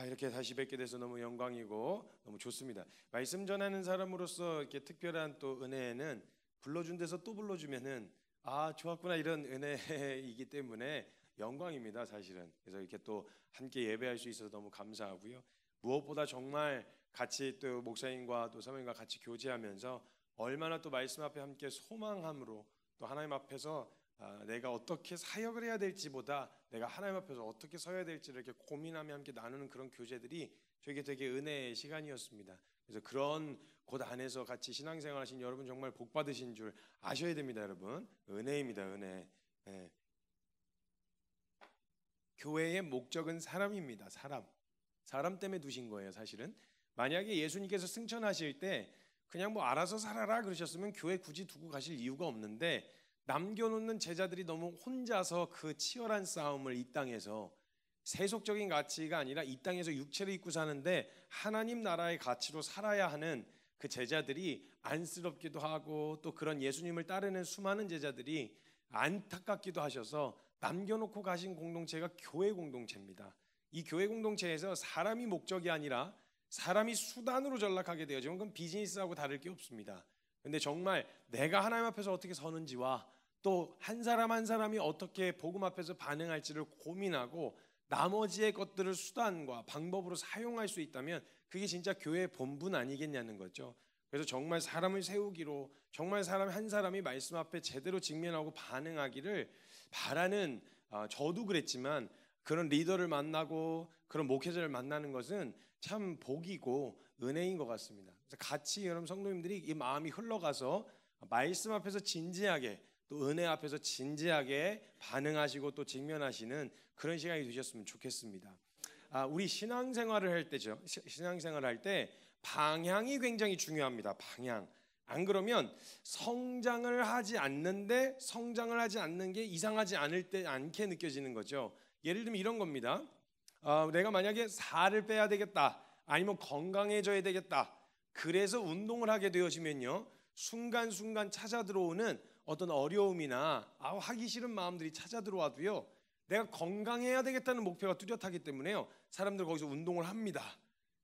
이렇게 다시 뵙게 돼서 너무 영광이고 너무 좋습니다. 말씀 전하는 사람으로서 이렇게 특별한 또 은혜는 불러준 데서 또 불러주면은 좋았구나 이런 은혜이기 때문에 영광입니다, 사실은. 그래서 이렇게 또 함께 예배할 수 있어서 너무 감사하고요. 무엇보다 정말 같이 또 목사님과 또 사모님과 같이 교제하면서 얼마나 또 말씀 앞에 함께 소망함으로 또 하나님 앞에서 내가 어떻게 사역을 해야 될지보다 내가 하나님 앞에서 어떻게 서야 될지를 이렇게 고민하며 함께 나누는 그런 교제들이 저에게 되게 은혜의 시간이었습니다. 그래서 그런 곳 안에서 같이 신앙생활 하신 여러분 정말 복 받으신 줄 아셔야 됩니다, 여러분. 은혜입니다, 은혜. 네. 교회의 목적은 사람입니다. 사람 때문에 두신 거예요, 사실은. 만약에 예수님께서 승천하실 때 그냥 뭐 알아서 살아라 그러셨으면 교회 굳이 두고 가실 이유가 없는데, 남겨놓는 제자들이 너무 혼자서 그 치열한 싸움을 이 땅에서 세속적인 가치가 아니라 이 땅에서 육체를 입고 사는데 하나님 나라의 가치로 살아야 하는 그 제자들이 안쓰럽기도 하고, 또 그런 예수님을 따르는 수많은 제자들이 안타깝기도 하셔서 남겨놓고 가신 공동체가 교회 공동체입니다. 이 교회 공동체에서 사람이 목적이 아니라 사람이 수단으로 전락하게 되어지면 그건 비즈니스하고 다를 게 없습니다. 근데 정말 내가 하나님 앞에서 어떻게 서는지와 또 한 사람 한 사람이 어떻게 복음 앞에서 반응할지를 고민하고 나머지의 것들을 수단과 방법으로 사용할 수 있다면 그게 진짜 교회의 본분 아니겠냐는 거죠. 그래서 정말 사람을 세우기로, 정말 사람 한 사람이 말씀 앞에 제대로 직면하고 반응하기를 바라는, 저도 그랬지만 그런 리더를 만나고 그런 목회자를 만나는 것은 참 복이고 은혜인 것 같습니다. 그래서 같이 여러분 성도님들이 이 마음이 흘러가서 말씀 앞에서 진지하게, 또 은혜 앞에서 진지하게 반응하시고 또 직면하시는 그런 시간이 되셨으면 좋겠습니다. 우리 신앙생활을 할 때죠. 신앙생활을 할 때 방향이 굉장히 중요합니다. 방향. 안 그러면 성장을 하지 않는데 성장을 하지 않는 게 이상하지 않게 느껴지는 거죠. 예를 들면 이런 겁니다. 내가 만약에 살을 빼야 되겠다, 아니면 건강해져야 되겠다, 그래서 운동을 하게 되어지면요, 순간순간 찾아 들어오는 어떤 어려움이나 하기 싫은 마음들이 찾아 들어와도요, 내가 건강해야 되겠다는 목표가 뚜렷하기 때문에요, 사람들 거기서 운동을 합니다.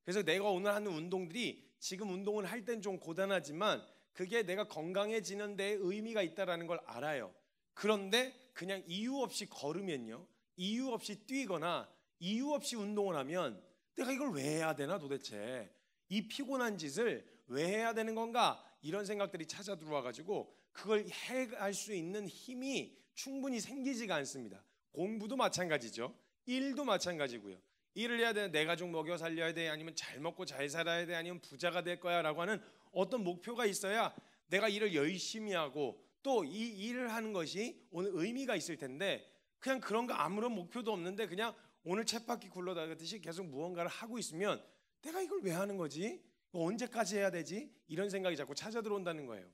그래서 내가 오늘 하는 운동들이 지금 운동을 할 땐 좀 고단하지만 그게 내가 건강해지는 데 의미가 있다는 걸 알아요. 그런데 그냥 이유 없이 걸으면요, 이유 없이 뛰거나 이유 없이 운동을 하면 내가 이걸 왜 해야 되나, 도대체 이 피곤한 짓을 왜 해야 되는 건가, 이런 생각들이 찾아 들어와가지고 그걸 해갈 수 있는 힘이 충분히 생기지가 않습니다. 공부도 마찬가지죠. 일도 마찬가지고요. 일을 해야 돼, 내 가족 먹여 살려야 돼, 아니면 잘 먹고 잘 살아야 돼, 아니면 부자가 될 거야 라고 하는 어떤 목표가 있어야 내가 일을 열심히 하고 또 이 일을 하는 것이 오늘 의미가 있을 텐데, 그냥 그런 거 아무런 목표도 없는데 그냥 오늘 쳇바퀴 굴러다니듯이 계속 무언가를 하고 있으면 내가 이걸 왜 하는 거지? 언제까지 해야 되지? 이런 생각이 자꾸 찾아 들어온다는 거예요.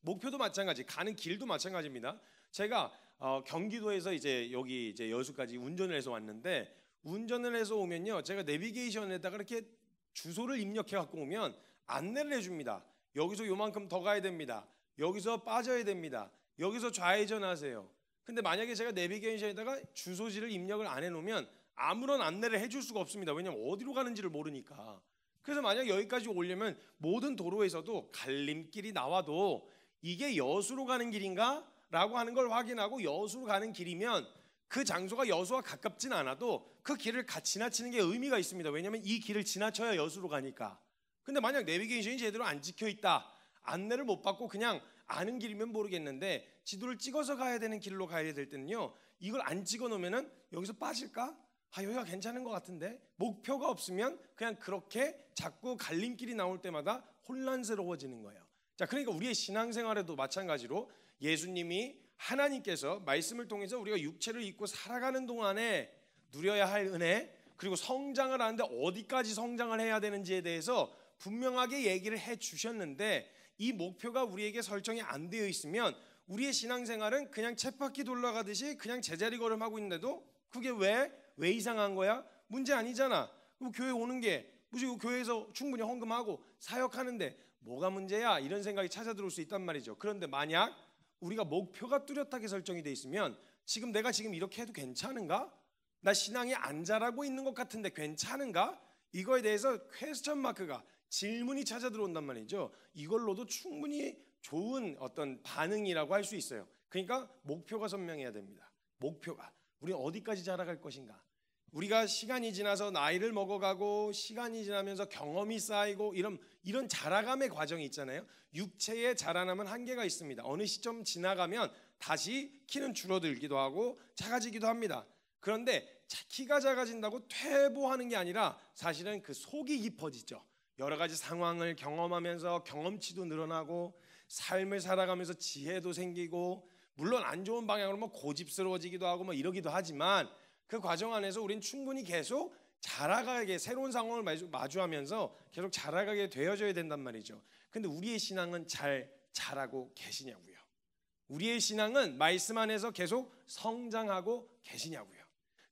목표도 마찬가지, 가는 길도 마찬가지입니다. 제가 경기도에서 여기 여수까지 운전을 해서 왔는데, 운전을 해서 오면요, 제가 내비게이션에다가 이렇게 주소를 입력해 갖고 오면 안내를 해줍니다. 여기서 요만큼 더 가야 됩니다. 여기서 빠져야 됩니다. 여기서 좌회전하세요. 근데 만약에 제가 내비게이션에다가 주소지를 입력을 안 해놓으면 아무런 안내를 해줄 수가 없습니다. 왜냐면 어디로 가는지를 모르니까. 그래서 만약 여기까지 오려면 모든 도로에서도 갈림길이 나와도 이게 여수로 가는 길인가? 라고 하는 걸 확인하고 여수로 가는 길이면 그 장소가 여수와 가깝진 않아도 그 길을 지나치는 게 의미가 있습니다. 왜냐하면 이 길을 지나쳐야 여수로 가니까. 근데 만약 내비게이션이 제대로 안 찍혀 있다, 안내를 못 받고 그냥 아는 길이면 모르겠는데 지도를 찍어서 가야 되는 길로 가야 될 때는요, 이걸 안 찍어 놓으면은 여기서 빠질까? 여기가 괜찮은 것 같은데, 목표가 없으면 그냥 그렇게 자꾸 갈림길이 나올 때마다 혼란스러워지는 거예요. 자, 그러니까 우리의 신앙생활에도 마찬가지로 예수님이, 하나님께서 말씀을 통해서 우리가 육체를 입고 살아가는 동안에 누려야 할 은혜, 그리고 성장을 하는데 어디까지 성장을 해야 되는지에 대해서 분명하게 얘기를 해 주셨는데, 이 목표가 우리에게 설정이 안 되어 있으면 우리의 신앙생활은 그냥 쳇바퀴 돌아가듯이 그냥 제자리 걸음하고 있는데도 그게 왜 이상한 거야? 문제 아니잖아. 교회 오는 게 무슨, 교회에서 충분히 헌금하고 사역하는데 뭐가 문제야? 이런 생각이 찾아 들어올 수 있단 말이죠. 그런데 만약 우리가 목표가 뚜렷하게 설정이 돼 있으면 지금 내가 이렇게 해도 괜찮은가? 나 신앙이 안 자라고 있는 것 같은데 괜찮은가? 이거에 대해서 퀘스천 마크가, 질문이 찾아 들어온단 말이죠. 이걸로도 충분히 좋은 어떤 반응이라고 할 수 있어요. 그러니까 목표가 선명해야 됩니다. 목표가 우리 어디까지 자라갈 것인가? 우리가 시간이 지나서 나이를 먹어가고 시간이 지나면서 경험이 쌓이고 이런 자라감의 과정이 있잖아요. 육체의 자라남은 한계가 있습니다. 어느 시점 지나가면 다시 키는 줄어들기도 하고 작아지기도 합니다. 그런데 키가 작아진다고 퇴보하는 게 아니라 사실은 그 속이 깊어지죠. 여러 가지 상황을 경험하면서 경험치도 늘어나고 삶을 살아가면서 지혜도 생기고, 물론 안 좋은 방향으로 뭐 고집스러워지기도 하고 뭐 이러기도 하지만 그 과정 안에서 우린 충분히 계속 자라가게, 새로운 상황을 마주하면서 계속 자라가게 되어져야 된단 말이죠. 근데 우리의 신앙은 잘 자라고 계시냐고요? 우리의 신앙은 말씀 안에서 계속 성장하고 계시냐고요?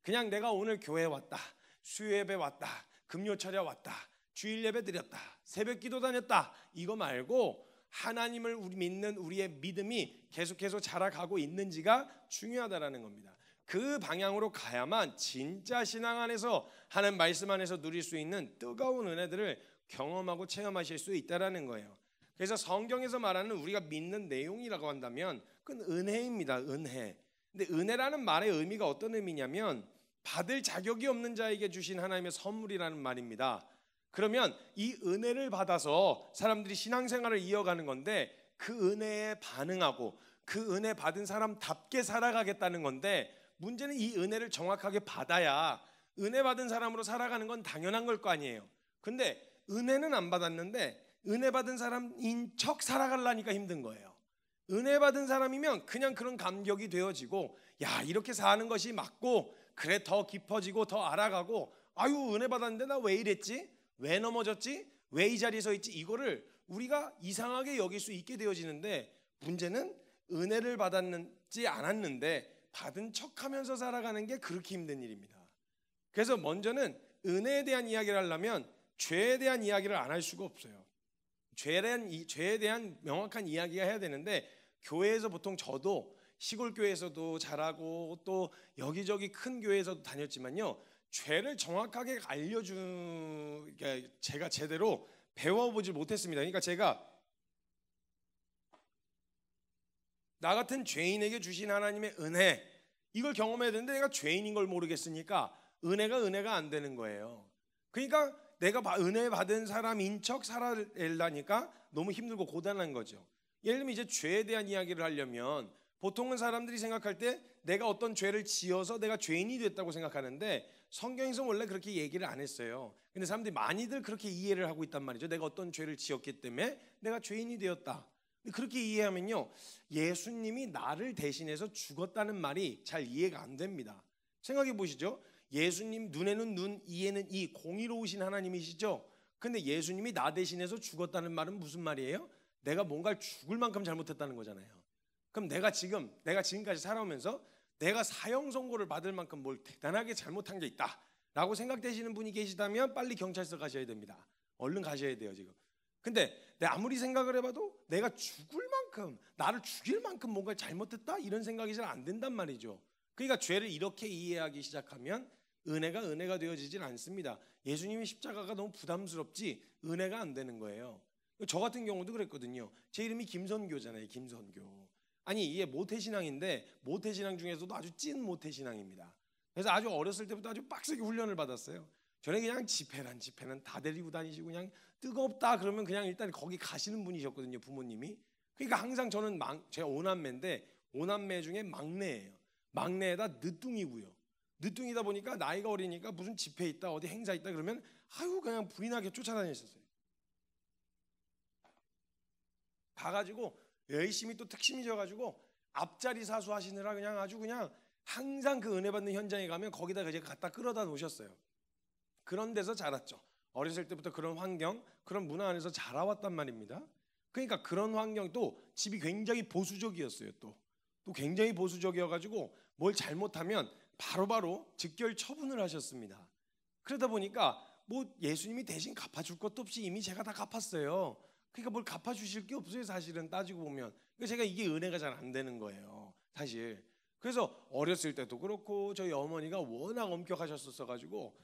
그냥 내가 오늘 교회 왔다, 수요 예배 왔다, 금요 철야 왔다, 주일 예배 드렸다, 새벽 기도 다녔다, 이거 말고 하나님을 믿는 우리의 믿음이 계속해서 자라가고 있는지가 중요하다라는 겁니다. 그 방향으로 가야만 진짜 신앙 안에서, 하나님 말씀 안에서 누릴 수 있는 뜨거운 은혜들을 경험하고 체험하실 수 있다라는 거예요. 그래서 성경에서 말하는 우리가 믿는 내용이라고 한다면 그건 은혜입니다. 은혜. 근데 은혜라는 말의 의미가 어떤 의미냐면 받을 자격이 없는 자에게 주신 하나님의 선물이라는 말입니다. 그러면 이 은혜를 받아서 사람들이 신앙생활을 이어가는 건데, 그 은혜에 반응하고 그 은혜 받은 사람답게 살아가겠다는 건데, 문제는 이 은혜를 정확하게 받아야 은혜 받은 사람으로 살아가는 건 당연한 걸 거 아니에요. 근데 은혜는 안 받았는데 은혜 받은 사람인 척 살아가려니까 힘든 거예요. 은혜 받은 사람이면 그냥 그런 감격이 되어지고, 야, 이렇게 사는 것이 맞고, 그래, 더 깊어지고 더 알아가고, 아유, 은혜 받았는데 나 왜 이랬지? 왜 넘어졌지? 왜 이 자리에 서 있지? 이거를 우리가 이상하게 여길 수 있게 되어지는데, 문제는 은혜를 받았는지 않았는데 받은 척하면서 살아가는 게 그렇게 힘든 일입니다. 그래서 먼저는 은혜에 대한 이야기를 하려면 죄에 대한 이야기를 안 할 수가 없어요. 죄에 대한 명확한 이야기가 해야 되는데, 교회에서 보통, 저도 시골 교회에서도 자라고 또 여기저기 큰 교회에서도 다녔지만요, 죄를 정확하게 제가 제대로 배워보지 못했습니다. 그러니까 제가 나 같은 죄인에게 주신 하나님의 은혜, 이걸 경험해야 되는데 내가 죄인인 걸 모르겠으니까 은혜가 안 되는 거예요. 그러니까 내가 은혜 받은 사람인 척 살아내려니까 너무 힘들고 고단한 거죠. 예를 들면 이제 죄에 대한 이야기를 하려면, 보통은 사람들이 생각할 때 내가 어떤 죄를 지어서 내가 죄인이 됐다고 생각하는데, 성경에서 원래 그렇게 얘기를 안 했어요. 근데 사람들이 많이들 그렇게 이해를 하고 있단 말이죠. 내가 어떤 죄를 지었기 때문에 내가 죄인이 되었다. 그렇게 이해하면요, 예수님이 나를 대신해서 죽었다는 말이 잘 이해가 안 됩니다. 생각해 보시죠. 예수님 눈에는 눈, 이에는 이, 공의로우신 하나님이시죠. 근데 예수님이 나 대신해서 죽었다는 말은 무슨 말이에요? 내가 뭔가를 죽을 만큼 잘못했다는 거잖아요. 그럼 내가 지금까지 살아오면서 내가 사형 선고를 받을 만큼 뭘 대단하게 잘못한 게 있다라고 생각되시는 분이 계시다면 빨리 경찰서 가셔야 됩니다. 얼른 가셔야 돼요 지금. 근데 내가 아무리 생각을 해봐도 내가 죽을 만큼, 나를 죽일 만큼 뭔가 잘못했다, 이런 생각이 잘 안 든단 말이죠. 그러니까 죄를 이렇게 이해하기 시작하면 은혜가 되어지질 않습니다. 예수님의 십자가가 너무 부담스럽지 은혜가 안 되는 거예요. 저 같은 경우도 그랬거든요. 제 이름이 김선교잖아요. 김선교. 아니, 이게 모태신앙인데 모태신앙 중에서도 아주 찐 모태신앙입니다. 그래서 아주 어렸을 때부터 아주 빡세게 훈련을 받았어요. 저는 그냥 집회는 다 데리고 다니시고, 그냥 뜨겁다 그러면 그냥 일단 거기 가시는 분이셨거든요, 부모님이. 그러니까 항상 저는 제가 5남매인데 5남매 중에 막내예요. 막내에다 늦둥이고요. 늦둥이다 보니까 나이가 어리니까 무슨 집회 있다, 어디 행사 있다 그러면 아유 그냥 불이 나게 쫓아다녔었어요. 가가지고 열심히 또 특심이 져가지고 앞자리 사수하시느라 그냥 아주 그냥 항상 그 은혜 받는 현장에 가면 거기다 제가 갖다 끌어다 놓으셨어요. 그런 데서 자랐죠. 어렸을 때부터 그런 환경, 그런 문화 안에서 자라왔단 말입니다. 그러니까 그런 환경도 집이 굉장히 보수적이었어요. 또 굉장히 보수적이어가지고 뭘 잘못하면 바로바로 즉결 처분을 하셨습니다. 그러다 보니까 뭐 예수님이 대신 갚아줄 것도 없이 이미 제가 다 갚았어요. 그러니까 뭘 갚아주실 게 없어요, 사실은 따지고 보면. 그러니까 제가 이게 은혜가 잘 안 되는 거예요, 사실. 그래서 어렸을 때도 그렇고 저희 어머니가 워낙 엄격하셨었어 가지고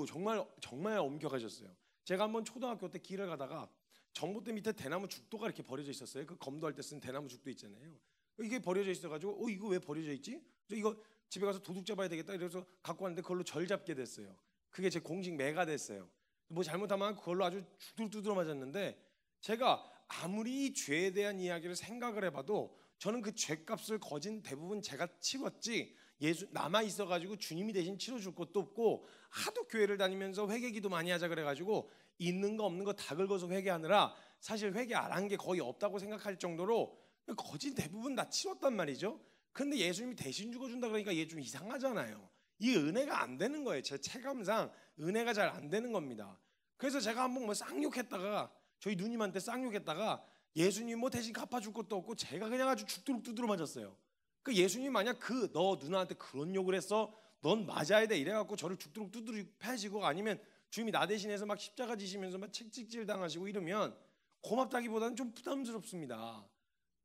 정말 엄격하셨어요. 제가 한번 초등학교 때 길을 가다가 전봇대 밑에 대나무 죽도가 이렇게 버려져 있었어요. 그 검도할 때 쓴 대나무 죽도 있잖아요. 이게 버려져 있어 가지고 이거 왜 버려져 있지? 이거 집에 가서 도둑 잡아야 되겠다 이래서 갖고 왔는데 그걸로 절 잡게 됐어요. 그게 제 공식 매가 됐어요. 뭐 잘못하면 그걸로 아주 두들두들 맞았는데, 제가 아무리 죄에 대한 이야기를 생각을 해봐도 저는 그 죄값을 거진 대부분 제가 치렀지 예수 남아 있어가지고 주님이 대신 치러줄 것도 없고, 하도 교회를 다니면서 회개기도 많이 하자 그래가지고 있는 거 없는 거 다 긁어서 회개하느라 사실 회개 안 한 게 거의 없다고 생각할 정도로 거진 대부분 다 치렀단 말이죠. 근데 예수님이 대신 죽어준다 그러니까 얘 좀 이상하잖아요. 이 은혜가 안 되는 거예요. 제 체감상 은혜가 잘 안 되는 겁니다. 그래서 제가 한번 뭐 쌍욕했다가, 저희 누님한테 쌍욕했다가 예수님 뭐 대신 갚아줄 것도 없고 제가 그냥 아주 죽도록 두드려 맞았어요. 그 예수님 만약 너 누나한테 그런 욕을 했어, 넌 맞아야 돼 이래갖고 저를 죽도록 두드려 패시고, 아니면 주님이 나 대신해서 막 십자가 지시면서 막 책찍질 당하시고 이러면 고맙다기보다는 좀 부담스럽습니다.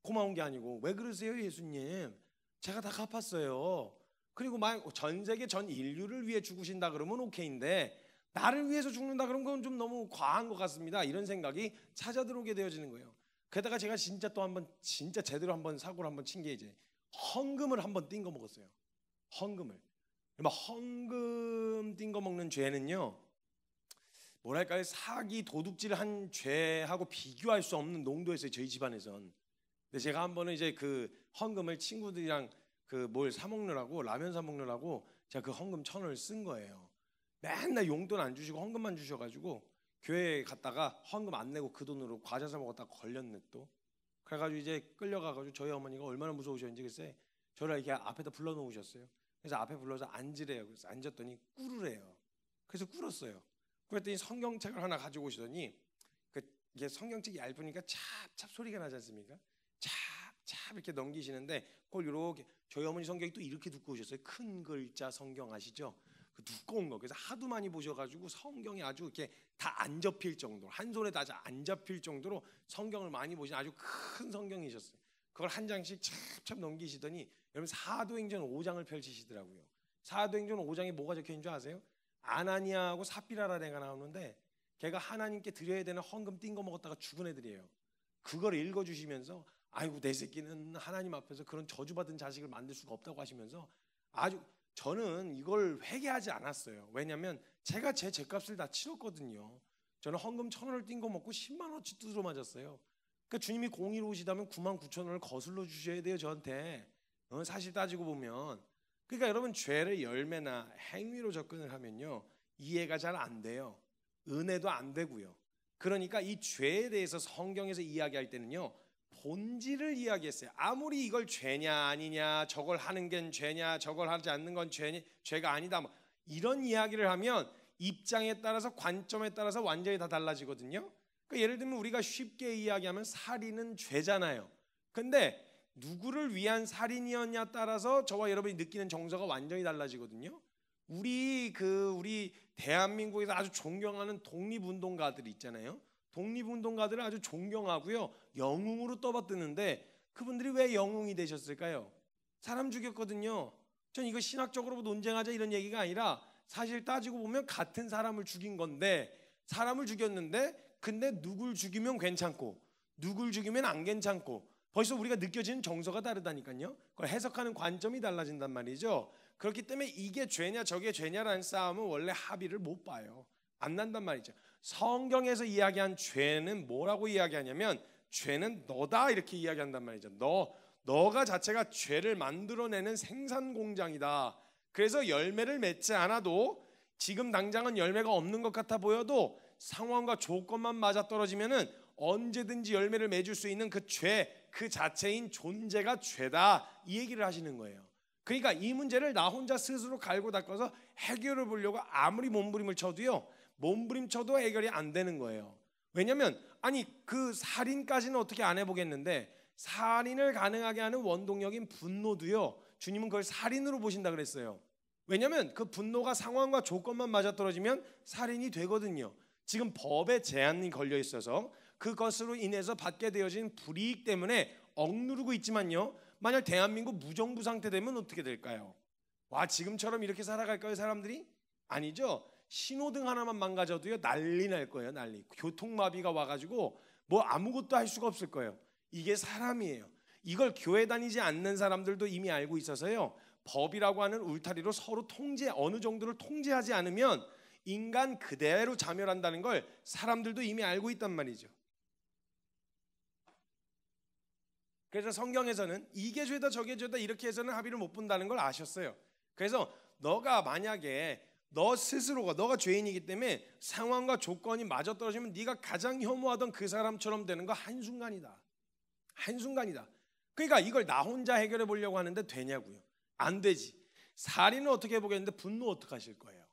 고마운 게 아니고 왜 그러세요 예수님? 제가 다 갚았어요. 그리고 막 전 세계 전 인류를 위해 죽으신다 그러면 오케이인데 나를 위해서 죽는다 그러면 그건 좀 너무 과한 것 같습니다. 이런 생각이 찾아 들어오게 되어지는 거예요. 게다가 제가 진짜 또 한번 진짜 제대로 한번 사고를 한번 친 게 이제 헌금을 한번 띵거 먹었어요. 헌금을. 헌금 띵거 먹는 죄는요, 뭐랄까요, 사기 도둑질 한 죄하고 비교할 수 없는 농도였어요, 저희 집안에선. 근데 제가 한 번은 이제 그 헌금을 친구들이랑 그 뭘 사 먹느라고, 라면 사 먹느라고 제가 그 헌금 1,000원을 쓴 거예요. 맨날 용돈 안 주시고 헌금만 주셔가지고 교회에 갔다가 헌금 안 내고 그 돈으로 과자 사 먹었다가 걸렸네 또. 그래가지고 이제 끌려가가지고 저희 어머니가 얼마나 무서우셨는지 글쎄 저를 이렇게 앞에다 불러놓으셨어요. 그래서 앞에 불러서 앉으래요. 그래서 앉았더니 꿇으래요. 그래서 꿇었어요. 그랬더니 성경책을 하나 가지고 오시더니 이게 성경책이 얇으니까 찹찹 소리가 나지 않습니까? 찹찹 이렇게 넘기시는데 그걸 이렇게, 저희 어머니 성경이 또 이렇게 두꺼우셨어요. 큰 글자 성경 아시죠? 그 두꺼운 거. 그래서 하도 많이 보셔가지고 성경이 아주 이렇게 다 안 접힐 정도로, 한 손에 다 안 잡힐 정도로 성경을 많이 보신 아주 큰 성경이셨어요. 그걸 한 장씩 찹찹 넘기시더니 여러분 사도행전 5장을 펼치시더라고요. 사도행전 5장에 뭐가 적혀있는 줄 아세요? 아나니아하고 삽비라라는 애가 나오는데 걔가 하나님께 드려야 되는 헌금 띵거 먹었다가 죽은 애들이에요. 그걸 읽어주시면서 아이고 내 새끼는 하나님 앞에서 그런 저주받은 자식을 만들 수가 없다고 하시면서, 아주 저는 이걸 회개하지 않았어요. 왜냐하면 제가 제 죄값을 다 치렀거든요. 저는 헌금 1,000원을 띵거 먹고 10만 원어치 두드려 맞았어요. 그러니까 주님이 공의로우시다면 99,000원을 거슬러 주셔야 돼요 저한테. 사실 따지고 보면. 그러니까 여러분 죄를 열매나 행위로 접근을 하면요 이해가 잘 안 돼요. 은혜도 안 되고요. 그러니까 이 죄에 대해서 성경에서 이야기할 때는요 본질을 이야기했어요. 아무리 이걸 죄냐 아니냐, 저걸 하는 게 죄냐 저걸 하지 않는 건 죄가 아니다 뭐 이런 이야기를 하면 입장에 따라서 관점에 따라서 완전히 다 달라지거든요. 그러니까 예를 들면 우리가 쉽게 이야기하면 살인은 죄잖아요. 근데 누구를 위한 살인이었냐 따라서 저와 여러분이 느끼는 정서가 완전히 달라지거든요. 우리 대한민국에서 아주 존경하는 독립운동가들이 있잖아요. 독립운동가들을 아주 존경하고요 영웅으로 떠받드는데 그분들이 왜 영웅이 되셨을까요? 사람 죽였거든요. 전 이거 신학적으로 논쟁하자 이런 얘기가 아니라 사실 따지고 보면 같은 사람을 죽인 건데, 사람을 죽였는데 근데 누굴 죽이면 괜찮고 누굴 죽이면 안 괜찮고 벌써 우리가 느껴지는 정서가 다르다니까요. 그걸 해석하는 관점이 달라진단 말이죠. 그렇기 때문에 이게 죄냐 저게 죄냐라는 싸움은 원래 합의를 못 봐요. 안 난단 말이죠. 성경에서 이야기한 죄는 뭐라고 이야기하냐면 죄는 너다 이렇게 이야기한단 말이죠. 너가 자체가 죄를 만들어내는 생산 공장이다. 그래서 열매를 맺지 않아도, 지금 당장은 열매가 없는 것 같아 보여도 상황과 조건만 맞아떨어지면은 언제든지 열매를 맺을 수 있는 그 죄, 그 자체인 존재가 죄다 이 얘기를 하시는 거예요. 그러니까 이 문제를 나 혼자 스스로 갈고 닦아서 해결을 보려고 아무리 몸부림을 쳐도요 몸부림쳐도 해결이 안 되는 거예요. 왜냐하면 그 살인까지는 어떻게 안 해보겠는데 살인을 가능하게 하는 원동력인 분노도요 주님은 그걸 살인으로 보신다 그랬어요. 왜냐하면 그 분노가 상황과 조건만 맞아떨어지면 살인이 되거든요. 지금 법에 제한이 걸려 있어서 그것으로 인해서 받게 되어진 불이익 때문에 억누르고 있지만요 만약 대한민국 무정부 상태 되면 어떻게 될까요? 와, 지금처럼 이렇게 살아갈까요, 사람들이? 아니죠. 신호등 하나만 망가져도요, 난리 날 거예요, 난리. 교통마비가 와가지고 뭐 아무것도 할 수가 없을 거예요. 이게 사람이에요. 이걸 교회 다니지 않는 사람들도 이미 알고 있어서요, 법이라고 하는 울타리로 서로 어느 정도를 통제하지 않으면 인간 그대로 자멸한다는 걸 사람들도 이미 알고 있단 말이죠. 그래서 성경에서는 이게 죄다 저게 죄다 이렇게 해서는 합의를 못 본다는 걸 아셨어요. 그래서 너가 만약에 너 스스로가 너가 죄인이기 때문에 상황과 조건이 맞아떨어지면 네가 가장 혐오하던 그 사람처럼 되는 거 한순간이다. 한순간이다. 그러니까 이걸 나 혼자 해결해 보려고 하는데 되냐고요. 안 되지. 살인은 어떻게 해보겠는데 분노 어떻게 하실 거예요?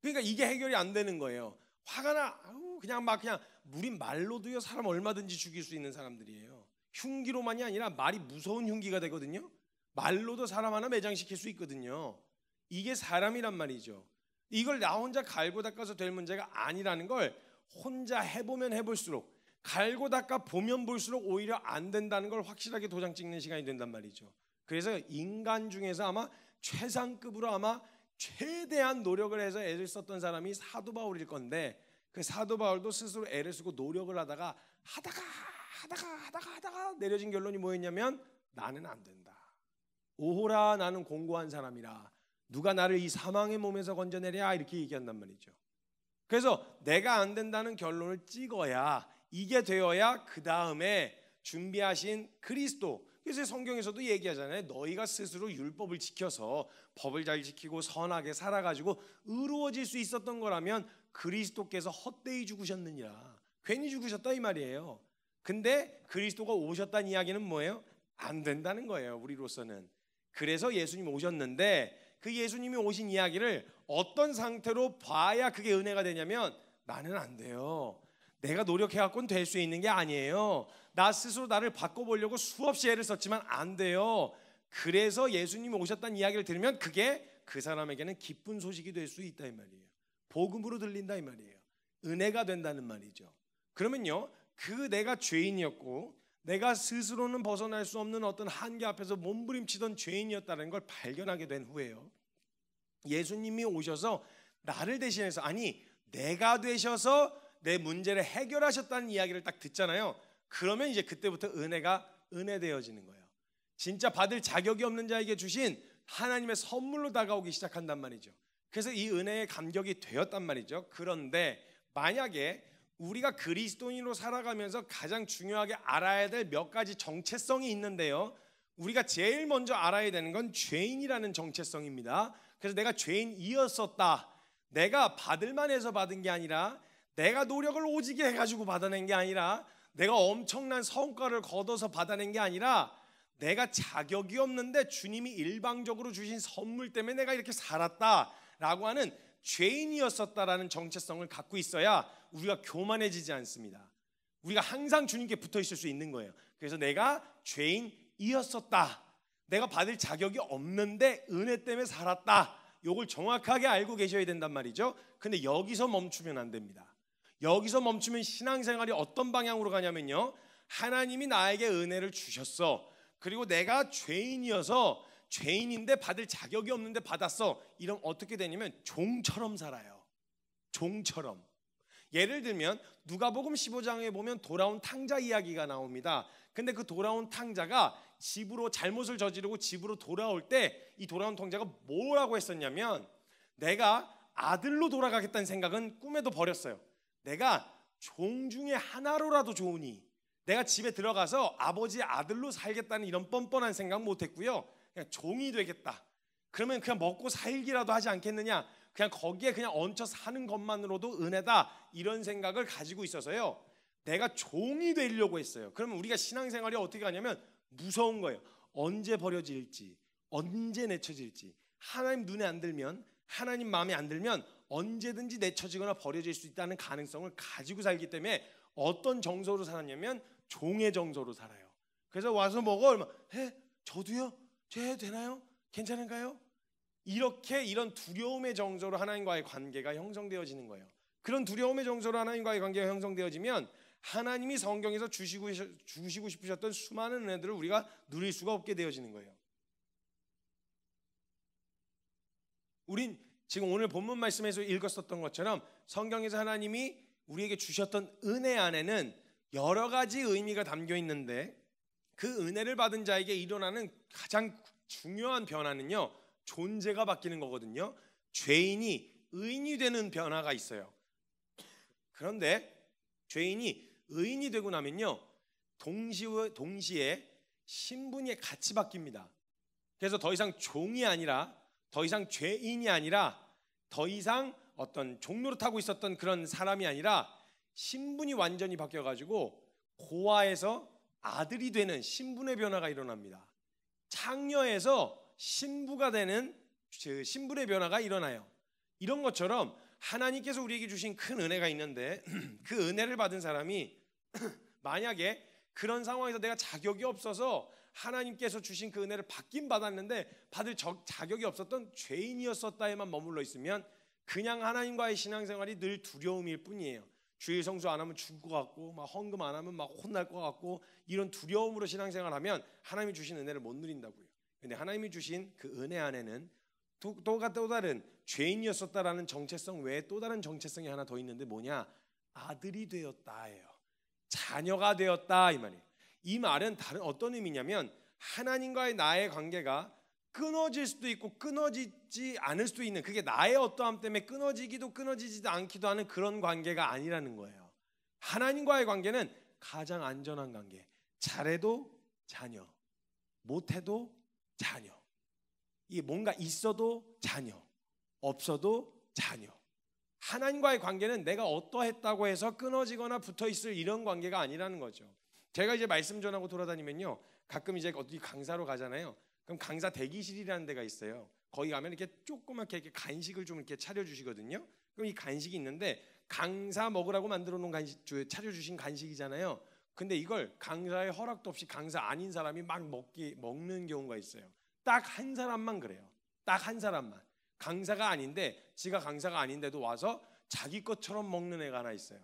그러니까 이게 해결이 안 되는 거예요. 화가 나 그냥 우린 말로도요 사람 얼마든지 죽일 수 있는 사람들이에요. 흉기로만이 아니라 말이 무서운 흉기가 되거든요. 말로도 사람 하나 매장시킬 수 있거든요. 이게 사람이란 말이죠. 이걸 나 혼자 갈고 닦아서 될 문제가 아니라는 걸 혼자 해보면 해볼수록, 갈고 닦아 보면 볼수록 오히려 안 된다는 걸 확실하게 도장 찍는 시간이 된단 말이죠. 그래서 인간 중에서 아마 최상급으로 아마 최대한 노력을 해서 애를 썼던 사람이 사도 바울일 건데, 그 사도 바울도 스스로 애를 쓰고 노력을 하다가 내려진 결론이 뭐였냐면 나는 안 된다. 오호라, 나는 공고한 사람이라. 누가 나를 이 사망의 몸에서 건져내랴, 이렇게 얘기한단 말이죠. 그래서 내가 안 된다는 결론을 찍어야, 이게 되어야 그 다음에 준비하신 그리스도. 그래서 성경에서도 얘기하잖아요. 너희가 스스로 율법을 지켜서 법을 잘 지키고 선하게 살아가지고 의로워질 수 있었던 거라면 그리스도께서 헛되이 죽으셨느니라. 괜히 죽으셨다 이 말이에요. 근데 그리스도가 오셨다는 이야기는 뭐예요? 안 된다는 거예요, 우리로서는. 그래서 예수님이 오셨는데, 그 예수님이 오신 이야기를 어떤 상태로 봐야 그게 은혜가 되냐면, 나는 안 돼요. 내가 노력해갖고는 될 수 있는 게 아니에요. 나 스스로 나를 바꿔보려고 수없이 애를 썼지만 안 돼요. 그래서 예수님이 오셨다는 이야기를 들으면 그게 그 사람에게는 기쁜 소식이 될 수 있다 이 말이에요. 복음으로 들린다 이 말이에요. 은혜가 된다는 말이죠. 그러면요, 그 내가 죄인이었고 내가 스스로는 벗어날 수 없는 어떤 한계 앞에서 몸부림치던 죄인이었다는 걸 발견하게 된 후에요, 예수님이 오셔서 나를 대신해서, 아니 내가 되셔서 내 문제를 해결하셨다는 이야기를 딱 듣잖아요. 그러면 이제 그때부터 은혜가 은혜되어지는 거예요. 진짜 받을 자격이 없는 자에게 주신 하나님의 선물로 다가오기 시작한단 말이죠. 그래서 이 은혜의 감격이 되었단 말이죠. 그런데 만약에 우리가 그리스도인으로 살아가면서 가장 중요하게 알아야 될 몇 가지 정체성이 있는데요, 우리가 제일 먼저 알아야 되는 건 죄인이라는 정체성입니다. 그래서 내가 죄인이었었다. 내가 받을만 해서 받은 게 아니라, 내가 노력을 오지게 해가지고 받아낸 게 아니라, 내가 엄청난 성과를 거둬서 받아낸 게 아니라, 내가 자격이 없는데 주님이 일방적으로 주신 선물 때문에 내가 이렇게 살았다라고 하는 죄인이었었다라는 정체성을 갖고 있어야 우리가 교만해지지 않습니다. 우리가 항상 주님께 붙어 있을 수 있는 거예요. 그래서 내가 죄인이었었다, 내가 받을 자격이 없는데 은혜 때문에 살았다, 요걸 정확하게 알고 계셔야 된단 말이죠. 근데 여기서 멈추면 안 됩니다. 여기서 멈추면 신앙생활이 어떤 방향으로 가냐면요, 하나님이 나에게 은혜를 주셨어, 그리고 내가 죄인이어서 죄인인데 받을 자격이 없는데 받았어, 이러면 어떻게 되냐면 종처럼 살아요. 종처럼. 예를 들면 누가복음 15장에 보면 돌아온 탕자 이야기가 나옵니다. 근데 그 돌아온 탕자가 집으로 잘못을 저지르고 집으로 돌아올 때 이 돌아온 탕자가 뭐라고 했었냐면, 내가 아들로 돌아가겠다는 생각은 꿈에도 버렸어요. 내가 종 중에 하나로라도 좋으니 내가 집에 들어가서 아버지의 아들로 살겠다는 이런 뻔뻔한 생각 못했고요, 그냥 종이 되겠다. 그러면 그냥 먹고 살기라도 하지 않겠느냐, 그냥 거기에 그냥 얹혀 사는 것만으로도 은혜다, 이런 생각을 가지고 있어서요, 내가 종이 되려고 했어요. 그러면 우리가 신앙생활이 어떻게 하냐면 무서운 거예요. 언제 버려질지, 언제 내쳐질지. 하나님 눈에 안 들면, 하나님 마음에 안 들면 언제든지 내쳐지거나 버려질 수 있다는 가능성을 가지고 살기 때문에 어떤 정서로 살았냐면 종의 정서로 살아요. 그래서 와서 먹어, 저도요? 저 해도 되나요? 괜찮은가요? 이렇게 이런 두려움의 정서로 하나님과의 관계가 형성되어지는 거예요. 그런 두려움의 정서로 하나님과의 관계가 형성되어지면 하나님이 성경에서 주시고 싶으셨던 수많은 은혜들을 우리가 누릴 수가 없게 되어지는 거예요. 우린 지금 오늘 본문 말씀에서 읽었었던 것처럼 성경에서 하나님이 우리에게 주셨던 은혜 안에는 여러 가지 의미가 담겨 있는데, 그 은혜를 받은 자에게 일어나는 가장 중요한 변화는요, 존재가 바뀌는 거거든요. 죄인이 의인이 되는 변화가 있어요. 그런데 죄인이 의인이 되고 나면요, 동시에 신분이 같이 바뀝니다. 그래서 더 이상 종이 아니라, 더 이상 죄인이 아니라, 더 이상 어떤 종로를 타고 있었던 그런 사람이 아니라 신분이 완전히 바뀌어가지고 고아에서 아들이 되는 신분의 변화가 일어납니다. 창녀에서 신부가 되는 신분의 변화가 일어나요. 이런 것처럼 하나님께서 우리에게 주신 큰 은혜가 있는데, 그 은혜를 받은 사람이 만약에 그런 상황에서 내가 자격이 없어서 하나님께서 주신 그 은혜를 받긴 받았는데 받을 자격이 없었던 죄인이었었다에만 머물러 있으면 그냥 하나님과의 신앙생활이 늘 두려움일 뿐이에요. 주일 성수 안 하면 죽을 것 같고, 막 헌금 안 하면 막 혼날 것 같고, 이런 두려움으로 신앙생활하면 하나님이 주신 은혜를 못 누린다고요. 근데 하나님이 주신 그 은혜 안에는 또 다른 죄인이었었다라는 정체성 외에 또 다른 정체성이 하나 더 있는데 뭐냐? 아들이 되었다예요. 자녀가 되었다 이 말이에요. 이 말은 다른 어떤 의미냐면, 하나님과의 나의 관계가 끊어질 수도 있고 끊어지지 않을 수도 있는, 그게 나의 어떠함 때문에 끊어지기도 끊어지지도 않기도 하는 그런 관계가 아니라는 거예요. 하나님과의 관계는 가장 안전한 관계. 잘해도 자녀, 못해도 자녀. 이게 뭔가 있어도 자녀, 없어도 자녀. 하나님과의 관계는 내가 어떠했다고 해서 끊어지거나 붙어있을 이런 관계가 아니라는 거죠. 제가 이제 말씀 전하고 돌아다니면요, 가끔 이제 어디 강사로 가잖아요. 그럼 강사 대기실이라는 데가 있어요. 거기 가면 이렇게 조그맣게 이렇게 간식을 좀 이렇게 차려주시거든요. 그럼 이 간식이 있는데, 강사 먹으라고 만들어 놓은 간식, 차려주신 간식이잖아요. 근데 이걸 강사의 허락도 없이 강사 아닌 사람이 막 먹는 경우가 있어요. 딱 한 사람만 그래요. 딱 한 사람만. 강사가 아닌데, 지가 강사가 아닌데도 와서 자기 것처럼 먹는 애가 하나 있어요.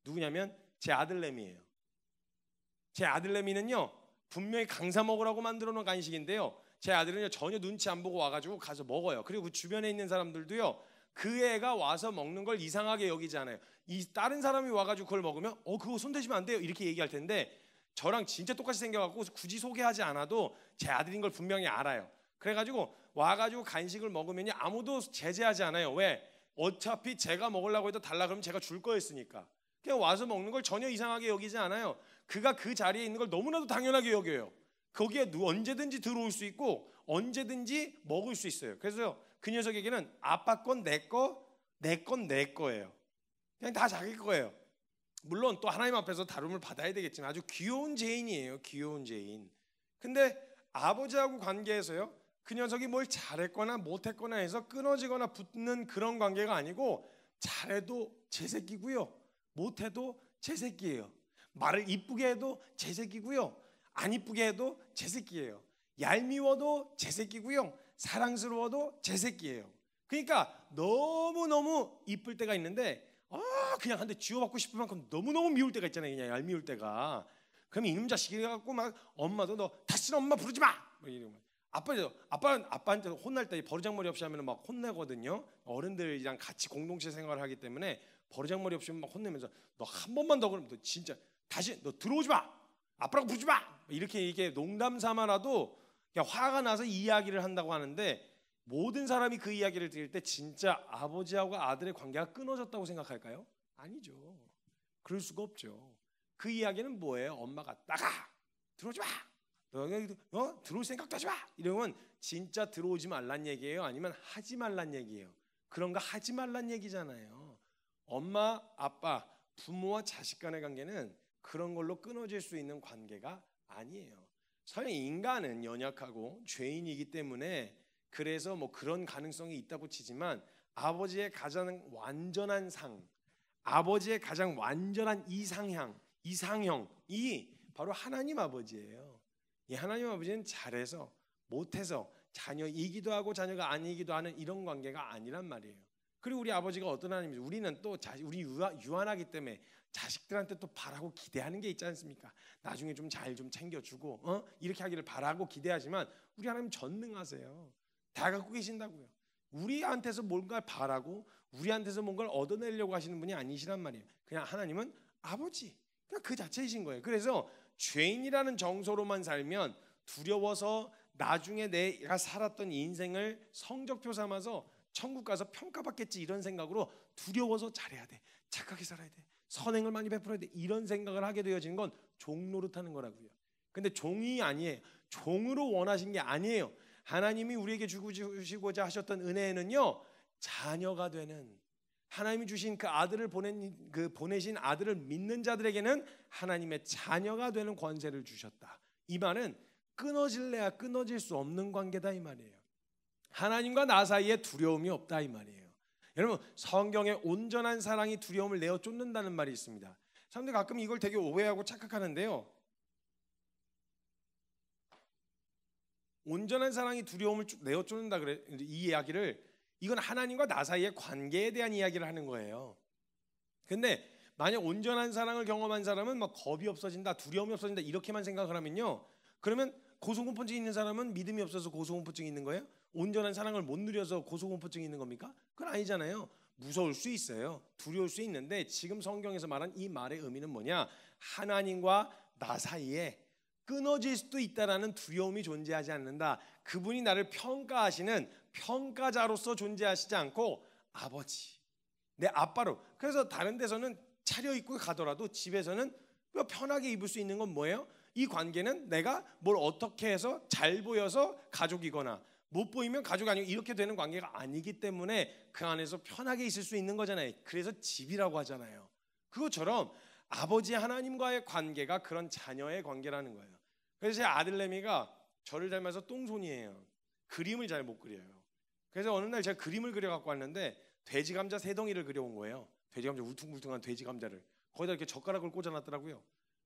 누구냐면 제 아들내미예요. 제 아들내미는요, 분명히 강사 먹으라고 만들어 놓은 간식인데요, 제 아들은요 전혀 눈치 안 보고 와가지고 가서 먹어요. 그리고 그 주변에 있는 사람들도요, 그 애가 와서 먹는 걸 이상하게 여기지 않아요. 이 다른 사람이 와가지고 그걸 먹으면 그거 손대시면 안 돼요 이렇게 얘기할 텐데, 저랑 진짜 똑같이 생겨갖고 굳이 소개하지 않아도 제 아들인 걸 분명히 알아요. 그래가지고 와가지고 간식을 먹으면 아무도 제재하지 않아요. 왜? 어차피 제가 먹으려고 해도 달라 그러면 제가 줄 거였으니까. 그냥 와서 먹는 걸 전혀 이상하게 여기지 않아요. 그가 그 자리에 있는 걸 너무나도 당연하게 여겨요. 거기에 언제든지 들어올 수 있고 언제든지 먹을 수 있어요. 그래서 그 녀석에게는 아빠 건 내 거, 내 건 내 거예요. 그냥 다 자기 거예요. 물론 또 하나님 앞에서 다룸을 받아야 되겠지만 아주 귀여운 죄인이에요. 귀여운 죄인. 근데 아버지하고 관계에서요, 그 녀석이 뭘 잘했거나 못했거나 해서 끊어지거나 붙는 그런 관계가 아니고, 잘해도 제 새끼고요, 못해도 제 새끼예요. 말을 이쁘게 해도 제 새끼고요, 안 이쁘게 해도 제 새끼예요. 얄미워도 제 새끼고요, 사랑스러워도 제 새끼예요. 그러니까 너무너무 이쁠 때가 있는데 그냥 한 대 쥐어받고 싶을 만큼 너무너무 미울 때가 있잖아요. 그냥 얄미울 때가. 그럼 이놈 자식이 갖고 막 엄마도 너 다시는 엄마 부르지 마! 이러면 아빠한테 혼날 때 버르장머리 없이 하면 막 혼내거든요. 어른들이랑 같이 공동체 생활을 하기 때문에 버르장머리 없이 막 혼내면서 너 한 번만 더 그러면 너 진짜 다시 너 들어오지 마! 아빠라고 부르지 마! 이렇게 이게 농담 삼아라도 그냥 화가 나서 이야기를 한다고 하는데, 모든 사람이 그 이야기를 들을 때 진짜 아버지하고 아들의 관계가 끊어졌다고 생각할까요? 아니죠. 그럴 수가 없죠. 그 이야기는 뭐예요? 엄마가 나가! 들어오지 마! 너 들어올 생각도 하지 마! 이러면 진짜 들어오지 말란 얘기예요? 아니면 하지 말란 얘기예요? 그런 거 하지 말란 얘기잖아요. 엄마, 아빠, 부모와 자식 간의 관계는 그런 걸로 끊어질 수 있는 관계가 아니에요. 서양 인간은 연약하고 죄인이기 때문에 그래서 뭐 그런 가능성이 있다고 치지만, 아버지의 가장 완전한 아버지의 가장 완전한 이상형이 바로 하나님 아버지예요. 이 하나님 아버지는 잘해서 못해서 자녀이기도 하고 자녀가 아니기도 하는 이런 관계가 아니란 말이에요. 그리고 우리 아버지가 어떤 하나님이죠? 우리는 또 우리 유한하기 때문에 자식들한테 또 바라고 기대하는 게 있지 않습니까? 나중에 좀 잘 좀 챙겨주고 이렇게 하기를 바라고 기대하지만 우리 하나님 전능하세요. 다 갖고 계신다고요. 우리한테서 뭔가 바라고 우리한테서 뭔가를 얻어내려고 하시는 분이 아니시란 말이에요. 그냥 하나님은 아버지, 그냥 그 자체이신 거예요. 그래서 죄인이라는 정서로만 살면 두려워서 나중에 내가 살았던 인생을 성적표 삼아서 천국 가서 평가받겠지 이런 생각으로 두려워서 잘해야 돼, 착하게 살아야 돼, 선행을 많이 베풀어야 돼, 이런 생각을 하게 되어지는 건 종 노릇하는 거라고요. 근데 종이 아니에요. 종으로 원하신 게 아니에요. 하나님이 우리에게 주시고자 하셨던 은혜는요, 자녀가 되는, 하나님이 주신 그 아들을 보내신 아들을 믿는 자들에게는 하나님의 자녀가 되는 권세를 주셨다. 이 말은 끊어질래야 끊어질 수 없는 관계다 이 말이에요. 하나님과 나 사이에 두려움이 없다 이 말이에요. 여러분, 성경에 온전한 사랑이 두려움을 내어 쫓는다는 말이 있습니다. 사람들이 가끔 이걸 되게 오해하고 착각하는데요, 온전한 사랑이 두려움을 내어 쫓는다 그래, 이 이야기를, 이건 하나님과 나 사이의 관계에 대한 이야기를 하는 거예요. 근데 만약 온전한 사랑을 경험한 사람은 막 겁이 없어진다, 두려움이 없어진다 이렇게만 생각을 하면요, 그러면 고소공포증 있는 사람은 믿음이 없어서 고소공포증이 있는 거예요? 온전한 사랑을 못 누려서 고소공포증이 있는 겁니까? 그건 아니잖아요. 무서울 수 있어요. 두려울 수 있는데 지금 성경에서 말한 이 말의 의미는 뭐냐? 하나님과 나 사이에 끊어질 수도 있다라는 두려움이 존재하지 않는다. 그분이 나를 평가하시는 평가자로서 존재하시지 않고 아버지, 내 아빠로. 그래서 다른 데서는 차려입고 가더라도 집에서는 편하게 입을 수 있는 건 뭐예요? 이 관계는 내가 뭘 어떻게 해서 잘 보여서 가족이거나 못 보이면 가족이 아니고 이렇게 되는 관계가 아니기 때문에 그 안에서 편하게 있을 수 있는 거잖아요. 그래서 집이라고 하잖아요. 그것처럼 아버지 하나님과의 관계가 그런 자녀의 관계라는 거예요. 그래서 제 아들 레미가 저를 닮아서 똥손이에요. 그림을 잘 못 그려요. 그래서 어느 날 제가 그림을 그려 갖고 왔는데 돼지 감자 3덩이를 그려온 거예요. 돼지 감자, 울퉁불퉁한 돼지 감자를 거기다 이렇게 젓가락을 꽂아놨더라고요.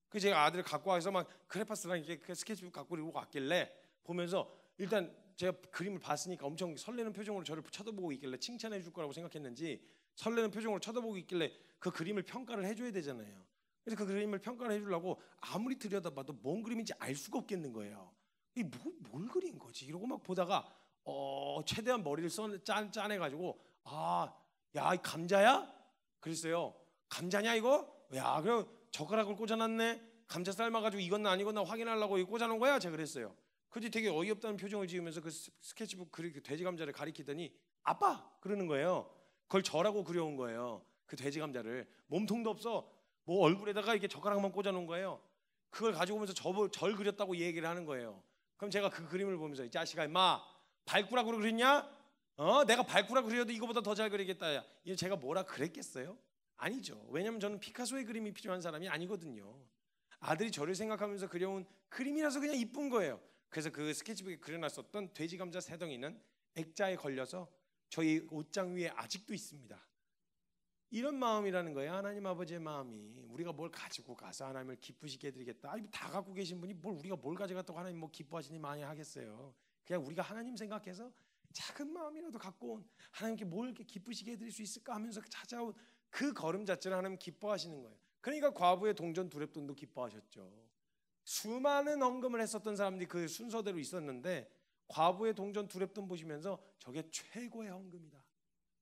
그래서 제가 아들을 갖고 와서 막 크레파스랑 이렇게 스케치북 갖고 그리고 왔길래 보면서 일단 제가 그림을 봤으니까 엄청 설레는 표정으로 저를 쳐다보고 있길래 칭찬해 줄 거라고 생각했는지 설레는 표정으로 쳐다보고 있길래 그 그림을 평가를 해줘야 되잖아요. 그래서 그 그림을 평가를 해주려고 아무리 들여다봐도 뭔 그림인지 알 수가 없겠는 거예요. 이 뭘 그린 거지? 이러고 막 보다가 최대한 머리를 짜내가지고 야, 이 감자야? 그랬어요. 감자냐 이거? 야, 그럼 젓가락을 꽂아놨네. 감자 삶아가지고 이건 아니거나 확인하려고 이거 꽂아놓은 거야? 제가 그랬어요. 그때 되게 어이없다는 표정을 지으면서 그 스케치북 돼지 감자를 가리키더니 아빠! 그러는 거예요. 그걸 저라고 그려온 거예요. 그 돼지 감자를. 몸통도 없어. 뭐 얼굴에다가 이렇게 젓가락만 꽂아놓은 거예요. 그걸 가지고 오면서 절 그렸다고 얘기를 하는 거예요. 그럼 제가 그 그림을 보면서 이 자식아 임마 발꾸락으로 그렸냐? 내가 발꾸락 그려도 이거보다 더 잘 그리겠다. 야, 이거 제가 뭐라 그랬겠어요? 아니죠. 왜냐하면 저는 피카소의 그림이 필요한 사람이 아니거든요. 아들이 저를 생각하면서 그려온 그림이라서 그냥 이쁜 거예요. 그래서 그 스케치북에 그려놨었던 돼지 감자 3덩이는 액자에 걸려서 저희 옷장 위에 아직도 있습니다. 이런 마음이라는 거예요. 하나님 아버지의 마음이. 우리가 뭘 가지고 가서 하나님을 기쁘시게 해드리겠다. 다 갖고 계신 분이 우리가 뭘 가져갔다고 하나님 뭐 기뻐하시니 많이 하겠어요. 그냥 우리가 하나님 생각해서 작은 마음이라도 갖고 온, 하나님께 뭘 이렇게 기쁘시게 해드릴 수 있을까 하면서 찾아온 그 걸음 자체를 하나님 기뻐하시는 거예요. 그러니까 과부의 동전 두렙돈도 기뻐하셨죠. 수많은 헌금을 했었던 사람들이 그 순서대로 있었는데 과부의 동전 두렙돈 보시면서 저게 최고의 헌금이다.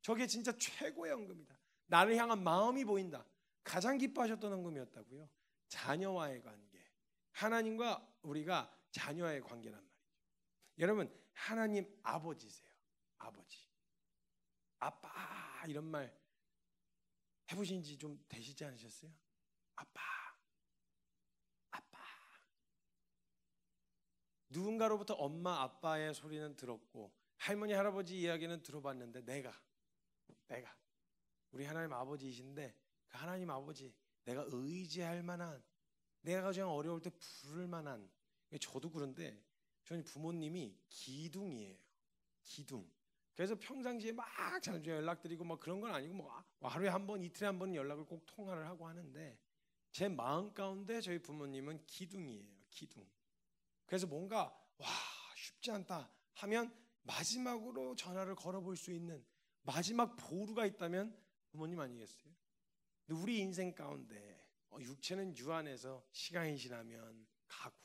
저게 진짜 최고의 헌금이다. 나를 향한 마음이 보인다. 가장 기뻐하셨던 헌금이었다고요. 자녀와의 관계. 하나님과 우리가 자녀와의 관계란 말이죠. 여러분, 하나님 아버지세요. 아버지. 아빠 이런 말 해보신 지 좀 되시지 않으셨어요? 아빠. 누군가로부터 엄마 아빠의 소리는 들었고 할머니 할아버지 이야기는 들어봤는데 내가 우리 하나님 아버지이신데 그 하나님 아버지 내가 의지할 만한, 내가 가장 어려울 때 부를 만한, 저도 그런데 저는 부모님이 기둥이에요. 기둥. 그래서 평상시에 막 자주 연락드리고 막 그런 건 아니고 뭐 하루에 한 번 이틀에 한 번 연락을 꼭 통화를 하고 하는데 제 마음 가운데 저희 부모님은 기둥이에요. 기둥. 그래서 뭔가 쉽지 않다 하면 마지막으로 전화를 걸어볼 수 있는, 마지막 보루가 있다면 부모님 아니겠어요? 근데 우리 인생 가운데 육체는 유한해서 시간이 지나면 가고,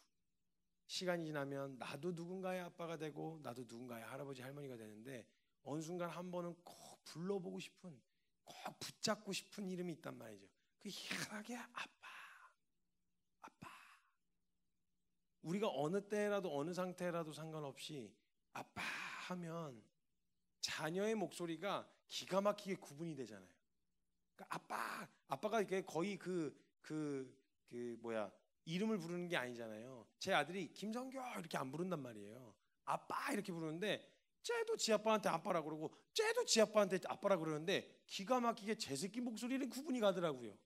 시간이 지나면 나도 누군가의 아빠가 되고 나도 누군가의 할아버지 할머니가 되는데 어느 순간 한 번은 꼭 불러보고 싶은, 꼭 붙잡고 싶은 이름이 있단 말이죠. 그 희한하게 아빠. 우리가 어느 때라도 어느 상태라도 상관없이 아빠 하면 자녀의 목소리가 기가 막히게 구분이 되잖아요. 그러니까 아빠가 이게 거의 이름을 부르는 게 아니잖아요. 제 아들이 김성교 이렇게 안 부른단 말이에요. 아빠 이렇게 부르는데 쟤도 지 아빠한테 아빠라 그러고 쟤도 지 아빠한테 아빠라 그러는데 기가 막히게 제 새끼 목소리는 구분이 가더라고요.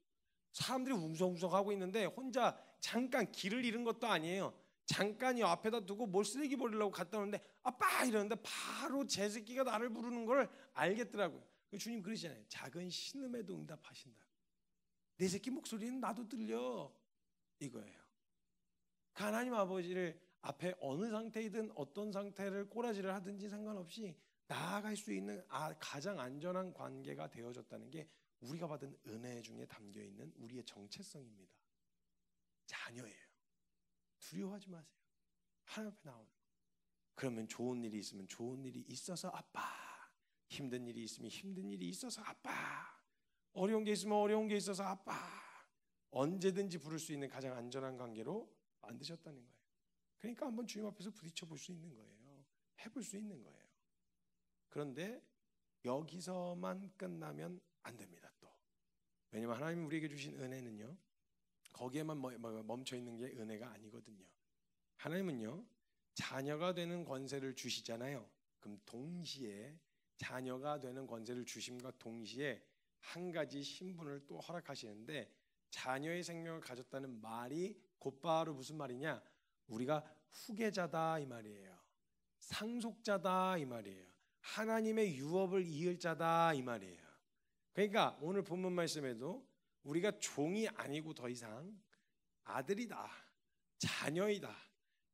사람들이 웅성웅성 하고 있는데 혼자 잠깐 길을 잃은 것도 아니에요. 잠깐이 앞에다 두고 뭘 쓰레기 버리려고 갔다 오는데 아빠 이러는데 바로 제 새끼가 나를 부르는 걸 알겠더라고요. 주님 그러시잖아요. 작은 신음에도 응답하신다. 내 새끼 목소리는 나도 들려, 이거예요. 하나님 아버지를 앞에 어느 상태이든 어떤 상태를 꼬라지를 하든지 상관없이 나아갈 수 있는 가장 안전한 관계가 되어졌다는 게 우리가 받은 은혜 중에 담겨있는 우리의 정체성입니다. 자녀예요. 두려워하지 마세요. 하나님 앞에 나오는. 그러면 좋은 일이 있으면 좋은 일이 있어서 아빠, 힘든 일이 있으면 힘든 일이 있어서 아빠, 어려운 게 있으면 어려운 게 있어서 아빠, 언제든지 부를 수 있는 가장 안전한 관계로 만드셨다는 거예요. 그러니까 한번 주님 앞에서 부딪혀 볼 수 있는 거예요. 해볼 수 있는 거예요. 그런데 여기서만 끝나면 안 됩니다. 또 왜냐하면 하나님 우리에게 주신 은혜는요, 거기에만 멈춰 있는 게 은혜가 아니거든요. 하나님은요, 자녀가 되는 권세를 주시잖아요. 그럼 동시에 자녀가 되는 권세를 주심과 동시에 한 가지 신분을 또 허락하시는데, 자녀의 생명을 가졌다는 말이 곧바로 무슨 말이냐? 우리가 후계자다 이 말이에요. 상속자다 이 말이에요. 하나님의 유업을 이을 자다 이 말이에요. 그러니까 오늘 본문 말씀에도 우리가 종이 아니고 더 이상 아들이다, 자녀이다.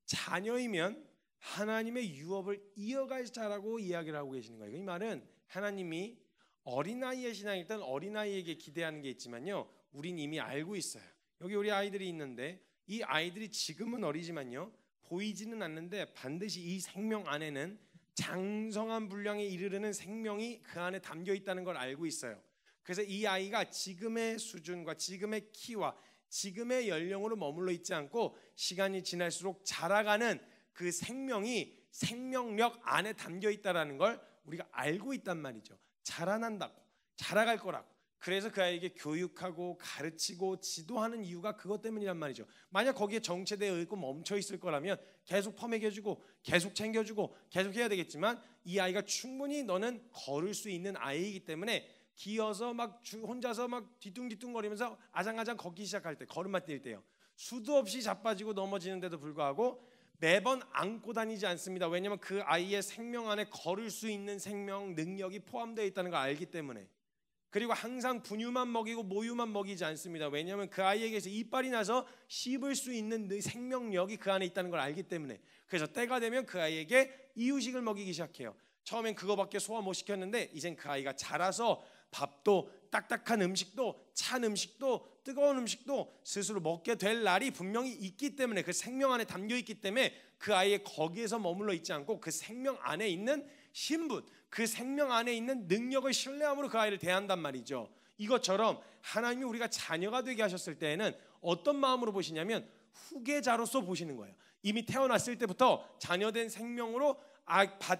자녀이면 하나님의 유업을 이어갈 자라고 이야기를 하고 계시는 거예요. 이 말은 하나님이 어린아이의 신앙일 땐 어린아이에게 기대하는 게 있지만요, 우린 이미 알고 있어요. 여기 우리 아이들이 있는데 이 아이들이 지금은 어리지만요, 보이지는 않는데 반드시 이 생명 안에는 장성한 분량에 이르르는 생명이 그 안에 담겨 있다는 걸 알고 있어요. 그래서 이 아이가 지금의 수준과 지금의 키와 지금의 연령으로 머물러 있지 않고 시간이 지날수록 자라가는 그 생명이 생명력 안에 담겨 있다는 걸 우리가 알고 있단 말이죠. 자라난다고, 자라갈 거라고. 그래서 그 아이에게 교육하고 가르치고 지도하는 이유가 그것 때문이란 말이죠. 만약 거기에 정체되어 있고 멈춰 있을 거라면 계속 퍼먹여주고 계속 챙겨주고 계속 해야 되겠지만, 이 아이가 충분히 너는 걸을 수 있는 아이이기 때문에 기어서 막 혼자서 막 뒤뚱뒤뚱거리면서 아장아장 걷기 시작할 때, 걸음마 뛸 때요, 수도 없이 자빠지고 넘어지는데도 불구하고 매번 안고 다니지 않습니다. 왜냐하면 그 아이의 생명 안에 걸을 수 있는 생명 능력이 포함되어 있다는 걸 알기 때문에. 그리고 항상 분유만 먹이고 모유만 먹이지 않습니다. 왜냐하면 그 아이에게서 이빨이 나서 씹을 수 있는 생명력이 그 안에 있다는 걸 알기 때문에. 그래서 때가 되면 그 아이에게 이유식을 먹이기 시작해요. 처음엔 그거밖에 소화 못 시켰는데 이젠 그 아이가 자라서 밥도 딱딱한 음식도 찬 음식도 뜨거운 음식도 스스로 먹게 될 날이 분명히 있기 때문에, 그 생명 안에 담겨 있기 때문에 그 아이의 거기에서 머물러 있지 않고 그 생명 안에 있는 신분, 그 생명 안에 있는 능력을 신뢰함으로 그 아이를 대한단 말이죠. 이것처럼 하나님이 우리가 자녀가 되게 하셨을 때에는 어떤 마음으로 보시냐면 후계자로서 보시는 거예요. 이미 태어났을 때부터 자녀된 생명으로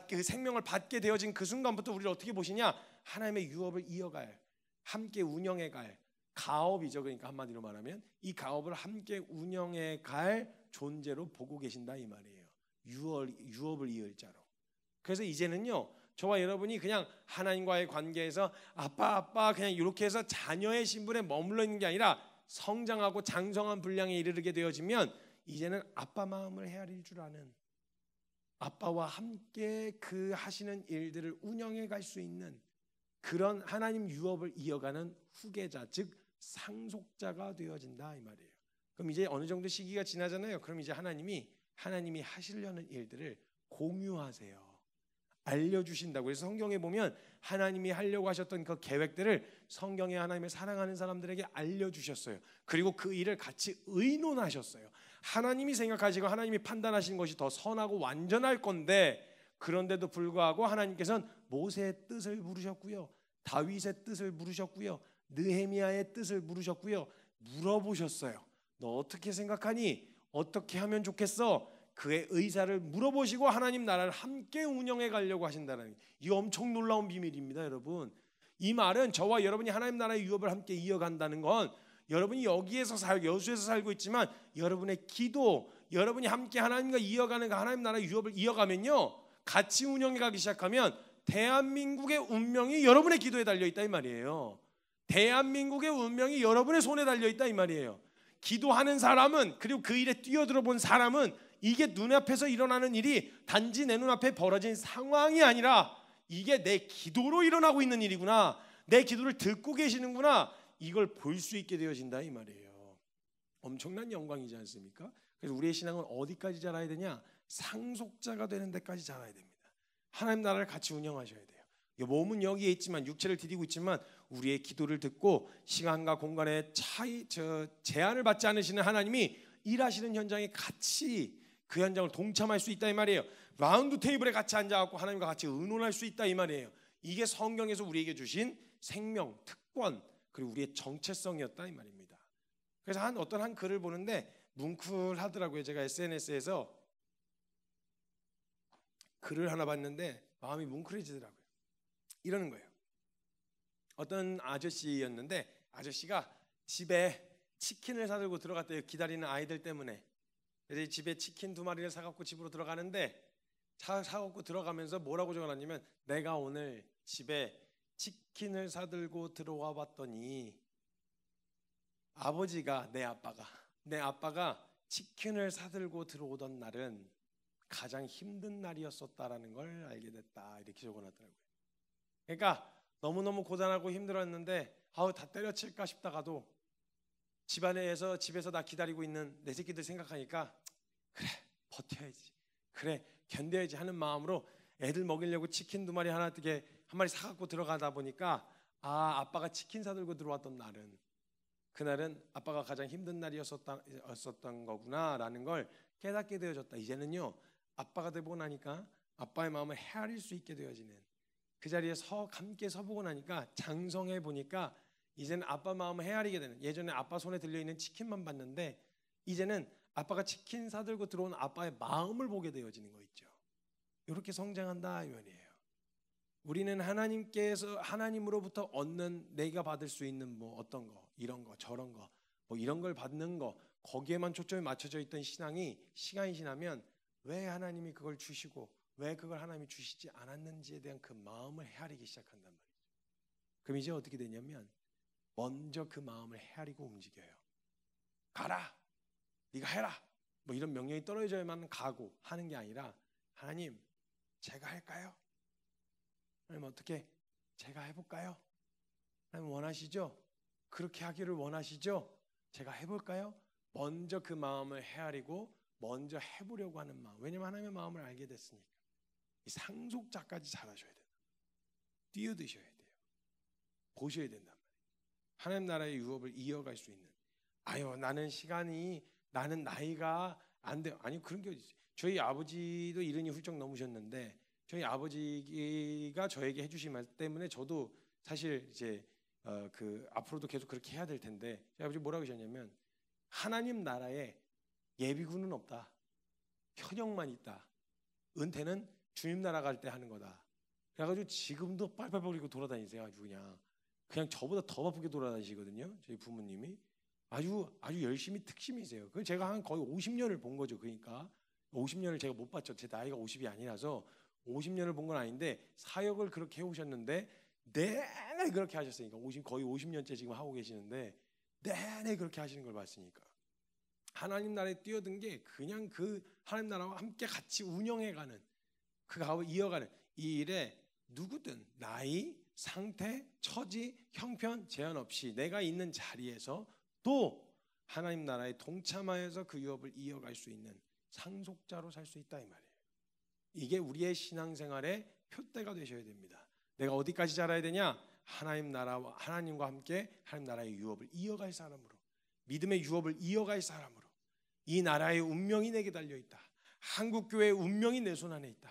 그 생명을 받게 되어진 그 순간부터 우리를 어떻게 보시냐? 하나님의 유업을 이어갈, 함께 운영해갈 가업이죠. 그러니까 한마디로 말하면 이 가업을 함께 운영해갈 존재로 보고 계신다 이 말이에요. 유업을 이을 자로. 그래서 이제는요, 저와 여러분이 그냥 하나님과의 관계에서 아빠 그냥 이렇게 해서 자녀의 신분에 머물러 있는 게 아니라 성장하고 장성한 분량에 이르게 되어지면 이제는 아빠 마음을 헤아릴 줄 아는, 아빠와 함께 그 하시는 일들을 운영해 갈 수 있는 그런 하나님 유업을 이어가는 후계자, 즉 상속자가 되어진다 이 말이에요. 그럼 이제 어느 정도 시기가 지나잖아요. 그럼 이제 하나님이 하시려는 일들을 공유하세요. 알려주신다고. 그래서 성경에 보면 하나님이 하려고 하셨던 그 계획들을 성경에 하나님을 사랑하는 사람들에게 알려주셨어요. 그리고 그 일을 같이 의논하셨어요. 하나님이 생각하시고 하나님이 판단하시는 것이 더 선하고 완전할 건데, 그런데도 불구하고 하나님께서는 모세의 뜻을 물으셨고요, 다윗의 뜻을 물으셨고요, 느헤미야의 뜻을 물으셨고요, 물어보셨어요. 너 어떻게 생각하니? 어떻게 하면 좋겠어? 그의 의사를 물어보시고 하나님 나라를 함께 운영해 가려고 하신다는, 이 엄청 놀라운 비밀입니다, 여러분. 이 말은 저와 여러분이 하나님 나라의 유업을 함께 이어간다는 건, 여러분이 여기에서 여수에서 살고 있지만 여러분의 기도, 여러분이 함께 하나님과 이어가는 그 하나님 나라의 유업을 이어가면요, 같이 운영해 가기 시작하면 대한민국의 운명이 여러분의 기도에 달려 있다 이 말이에요. 대한민국의 운명이 여러분의 손에 달려 있다 이 말이에요. 기도하는 사람은, 그리고 그 일에 뛰어들어 본 사람은, 이게 눈앞에서 일어나는 일이 단지 내 눈앞에 벌어진 상황이 아니라 이게 내 기도로 일어나고 있는 일이구나, 내 기도를 듣고 계시는구나, 이걸 볼 수 있게 되어진다 이 말이에요. 엄청난 영광이지 않습니까? 그래서 우리의 신앙은 어디까지 자라야 되냐? 상속자가 되는 데까지 자라야 됩니다. 하나님 나라를 같이 운영하셔야 돼요. 몸은 여기에 있지만, 육체를 디디고 있지만, 우리의 기도를 듣고 시간과 공간의 제한을 받지 않으시는 하나님이 일하시는 현장에 같이 그 현장을 동참할 수 있다 이 말이에요. 라운드 테이블에 같이 앉아갖고 하나님과 같이 의논할 수 있다 이 말이에요. 이게 성경에서 우리에게 주신 생명, 특권, 그리고 우리의 정체성이었다 이 말입니다. 그래서 어떤 한 글을 보는데 뭉클하더라고요. 제가 SNS에서 글을 하나 봤는데 마음이 뭉클해지더라고요. 이러는 거예요. 어떤 아저씨였는데, 아저씨가 집에 치킨을 사들고 들어갔대요. 기다리는 아이들 때문에. 그래서 집에 치킨 2마리를 사갖고 집으로 들어가는데, 사갖고 들어가면서 뭐라고 적어놨냐면, 내가 오늘 집에 치킨을 사들고 들어와 봤더니 아버지가, 내 아빠가 치킨을 사들고 들어오던 날은 가장 힘든 날이었었다라는 걸 알게 됐다, 이렇게 적어놨더라고요. 그러니까 너무너무 고단하고 힘들었는데 다 때려칠까 싶다가도 집에서 나 기다리고 있는 내 새끼들 생각하니까, 그래 버텨야지, 그래 견뎌야지 하는 마음으로 애들 먹이려고 치킨 2마리 한 마리 사갖고 들어가다 보니까, 아빠가 치킨 사들고 들어왔던 날은, 그날은 아빠가 가장 힘든 날이었었던 거구나라는 걸 깨닫게 되어졌다. 이제는요, 아빠가 되고 나니까 아빠의 마음을 헤아릴 수 있게 되어지는, 그 자리에 함께 서보고 나니까 장성해 보니까 이제는 아빠 마음을 헤아리게 되는, 예전에 아빠 손에 들려있는 치킨만 봤는데 이제는 아빠가 치킨 사들고 들어온 아빠의 마음을 보게 되어지는 거 있죠. 이렇게 성장한다 이 말이에요. 우리는 하나님으로부터 얻는, 내가 받을 수 있는 뭐 어떤 거, 이런 거 저런 거, 뭐 이런 걸 받는 거, 거기에만 초점이 맞춰져 있던 신앙이 시간이 지나면 왜 하나님이 그걸 주시고 왜 그걸 하나님이 주시지 않았는지에 대한 그 마음을 헤아리기 시작한단 말이죠. 그럼 이제 어떻게 되냐면, 먼저 그 마음을 헤아리고 움직여요. 가라, 네가 해라, 뭐 이런 명령이 떨어져야만 가고 하는 게 아니라, 하나님 제가 할까요? 하나님 어떻게 제가 해볼까요? 하나님 원하시죠? 그렇게 하기를 원하시죠? 제가 해볼까요? 먼저 그 마음을 헤아리고 먼저 해보려고 하는 마음. 왜냐하면 하나님의 마음을 알게 됐으니까. 이 상속자까지 잘하셔야 돼요. 뛰어드셔야 돼요. 보셔야 된단 말이에요. 하나님 나라의 유업을 이어갈 수 있는, 나는 나이가 안 돼요. 아니, 그런 게 어디 있어요. 저희 아버지도 70이 훌쩍 넘으셨는데, 저희 아버지가 저에게 해주신 말 때문에 저도 사실 이제 앞으로도 계속 그렇게 해야 될 텐데, 저희 아버지 뭐라고 하셨냐면, 하나님 나라에 예비군은 없다, 현역만 있다, 은퇴는 주님 나라 갈 때 하는 거다. 그래가지고 지금도 빨빨 버리고 돌아다니세요. 아주 그냥 저보다 더 바쁘게 돌아다니시거든요. 저희 부모님이 아주 열심히 특심이세요. 그 제가 한 거의 50년을 본 거죠. 그러니까 50년을 제가 못 봤죠. 제 나이가 50이 아니라서 50년을 본 건 아닌데, 사역을 그렇게 해오셨는데 내내 그렇게 하셨으니까, 거의 50년째 지금 하고 계시는데 내내 그렇게 하시는 걸 봤으니까, 하나님 나라에 뛰어든 게 그냥 그 하나님 나라와 함께 같이 운영해가는, 그 가업을 이어가는 이 일에 누구든 나이, 상태, 처지, 형편 제한 없이 내가 있는 자리에서 또 하나님 나라에 동참하여서 그 유업을 이어갈 수 있는 상속자로 살 수 있다 이 말이에요. 이게 우리의 신앙생활의 표대가 되셔야 됩니다. 내가 어디까지 자라야 되냐? 하나님 나라와 하나님과 함께 하나님 나라의 유업을 이어갈 사람으로, 믿음의 유업을 이어갈 사람으로, 이 나라의 운명이 내게 달려있다. 한국교회의 운명이 내 손 안에 있다.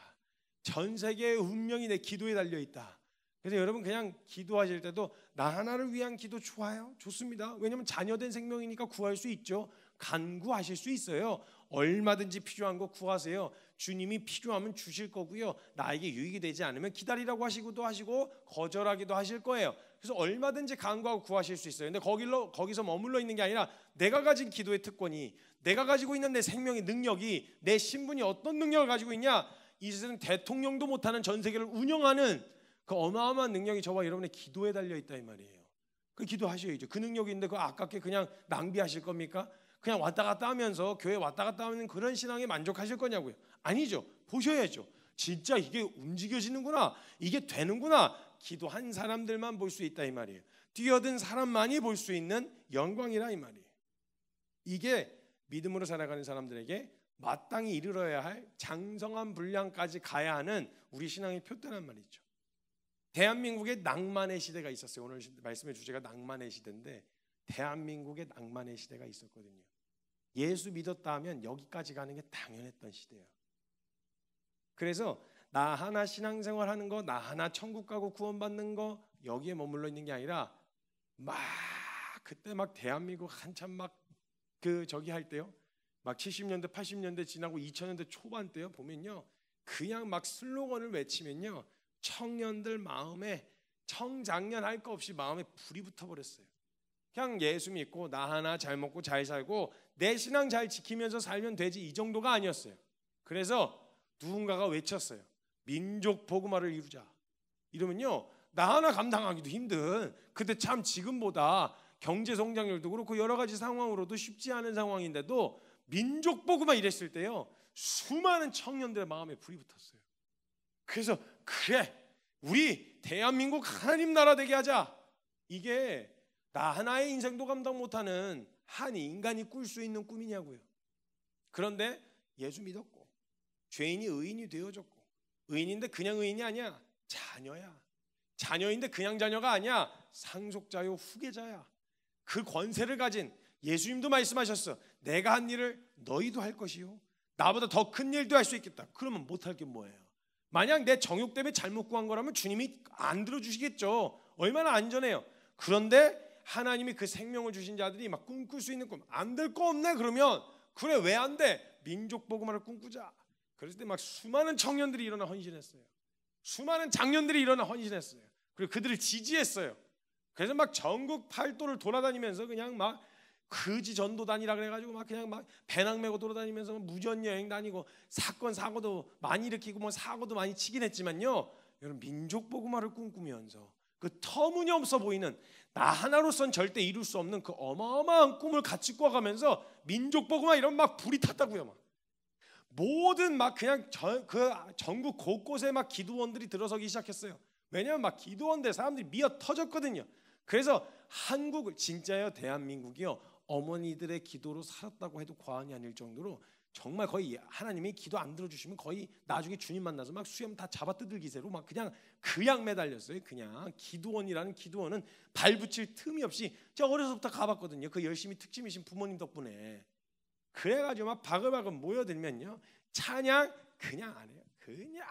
전 세계의 운명이 내 기도에 달려있다. 그래서 여러분 그냥 기도하실 때도 나 하나를 위한 기도 좋아요. 좋습니다. 왜냐하면 자녀된 생명이니까 구할 수 있죠. 간구하실 수 있어요. 얼마든지 필요한 거 구하세요. 주님이 필요하면 주실 거고요. 나에게 유익이 되지 않으면 기다리라고 하시고도 하시고 거절하기도 하실 거예요. 그래서 얼마든지 간구하고 구하실 수 있어요. 근데 거기서 머물러 있는 게 아니라 내가 가진 기도의 특권이, 내가 가지고 있는 내 생명의 능력이, 내 신분이 어떤 능력을 가지고 있냐? 이 세상 대통령도 못하는 전 세계를 운영하는 그 어마어마한 능력이 저와 여러분의 기도에 달려있다 이 말이에요. 그 기도하셔야죠. 그 능력이 있는데 그거 아깝게 그냥 낭비하실 겁니까? 그냥 왔다 갔다 하면서 교회 왔다 갔다 하는 그런 신앙에 만족하실 거냐고요? 아니죠. 보셔야죠. 진짜 이게 움직여지는구나, 이게 되는구나. 기도한 사람들만 볼 수 있다 이 말이에요. 뛰어든 사람만이 볼 수 있는 영광이라 이 말이에요. 이게 믿음으로 살아가는 사람들에게 마땅히 이르러야 할 장성한 분량까지 가야 하는 우리 신앙의 표대란 말이죠. 대한민국의 낭만의 시대가 있었어요. 오늘 말씀의 주제가 낭만의 시대인데 대한민국의 낭만의 시대가 있었거든요. 예수 믿었다 하면 여기까지 가는 게 당연했던 시대예요. 그래서 나 하나 신앙생활 하는 거, 나 하나 천국 가고 구원받는 거, 여기에 머물러 있는 게 아니라 막 그때 막 대한민국 한참 막 저기 할 때요, 막 70년대 80년대 지나고 2000년대 초반 때요 보면요, 그냥 막 슬로건을 외치면요 청년들 마음에 청장년 할 거 없이 마음에 불이 붙어버렸어요. 그냥 예수 믿고 나 하나 잘 먹고 잘 살고 내 신앙 잘 지키면서 살면 되지, 이 정도가 아니었어요. 그래서 누군가가 외쳤어요. 민족 복음화를 이루자. 이러면요 나 하나 감당하기도 힘든, 그때 참 지금보다 경제 성장률도 그렇고 여러 가지 상황으로도 쉽지 않은 상황인데도 민족 복음화 이랬을 때요 수많은 청년들의 마음에 불이 붙었어요. 그래서 그래 우리 대한민국 하나님 나라 되게 하자. 이게 나 하나의 인생도 감당 못하는 한 인간이 꿀 수 있는 꿈이냐고요. 그런데 예수 믿었고 죄인이 의인이 되어졌고, 의인인데 그냥 의인이 아니야, 자녀야. 자녀인데 그냥 자녀가 아니야, 상속자요 후계자야. 그 권세를 가진 예수님도 말씀하셨어. 내가 한 일을 너희도 할 것이요 나보다 더 큰 일도 할 수 있겠다. 그러면 못할 게 뭐예요? 만약 내 정욕 때문에 잘못 구한 거라면 주님이 안 들어주시겠죠. 얼마나 안전해요. 그런데 하나님이 그 생명을 주신 자들이 막 꿈꿀 수 있는 꿈, 안 될 거 없네 그러면 그래 왜 안 돼? 민족 복음화를 꿈꾸자. 그랬을 때 막 수많은 청년들이 일어나 헌신했어요. 수많은 장년들이 일어나 헌신했어요. 그리고 그들을 지지했어요. 그래서 막 전국 팔도를 돌아다니면서 그냥 막 거지 전도단이라 그래가지고 막 그냥 막 배낭 메고 돌아다니면서 무전 여행 다니고 사건 사고도 많이 일으키고 뭐 사고도 많이 치긴 했지만요, 여러분 민족 복음화를 꿈꾸면서 그 터무니없어 보이는 나 하나로선 절대 이룰 수 없는 그 어마어마한 꿈을 같이 꿔가면서 민족 복음화 이런 막 불이 탔다고요. 막 모든 막 그냥 그 전국 곳곳에 막 기도원들이 들어서기 시작했어요. 왜냐하면 막 기도원들 사람들이 미어 터졌거든요. 그래서 한국을, 진짜요 대한민국이요 어머니들의 기도로 살았다고 해도 과언이 아닐 정도로 정말 거의 하나님이 기도 안 들어주시면 거의 나중에 주님 만나서 막 수염 다 잡아뜯을 기세로 막 그냥 매달렸어요. 그냥 기도원이라는 기도원은 발붙일 틈이 없이, 제가 어려서부터 가봤거든요. 그 열심히 특심이신 부모님 덕분에. 그래가지고 막 바글바글 모여들면요 찬양 그냥 안 해요. 그냥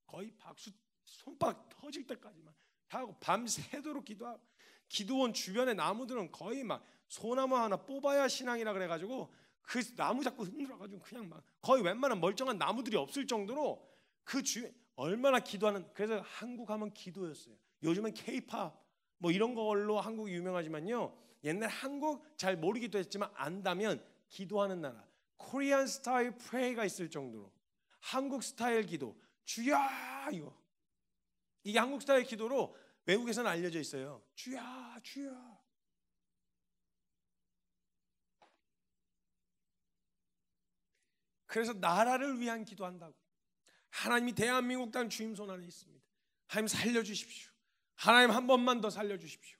거의 박수 손바닥 터질 때까지만 하고 밤새도록 기도하고, 기도원 주변의 나무들은 거의 막 소나무 하나 뽑아야 신앙이라 그래가지고 그 나무 잡고 흔들어가지고 그냥 막 거의 웬만한 멀쩡한 나무들이 없을 정도로 그 주변 얼마나 기도하는. 그래서 한국 하면 기도였어요. 요즘은 K-팝 뭐 이런 걸로 한국이 유명하지만요 옛날 한국 잘 모르기도 했지만 안다면 기도하는 나라 코리안 스타일 프레이가 있을 정도로 한국 스타일 기도, 주야 이게 한국 스타일 기도로 외국에서는 알려져 있어요. 주야 주야. 그래서 나라를 위한 기도한다고. 하나님이 대한민국 땅 주임 손 안에 있습니다. 하나님 살려주십시오. 하나님 한 번만 더 살려주십시오.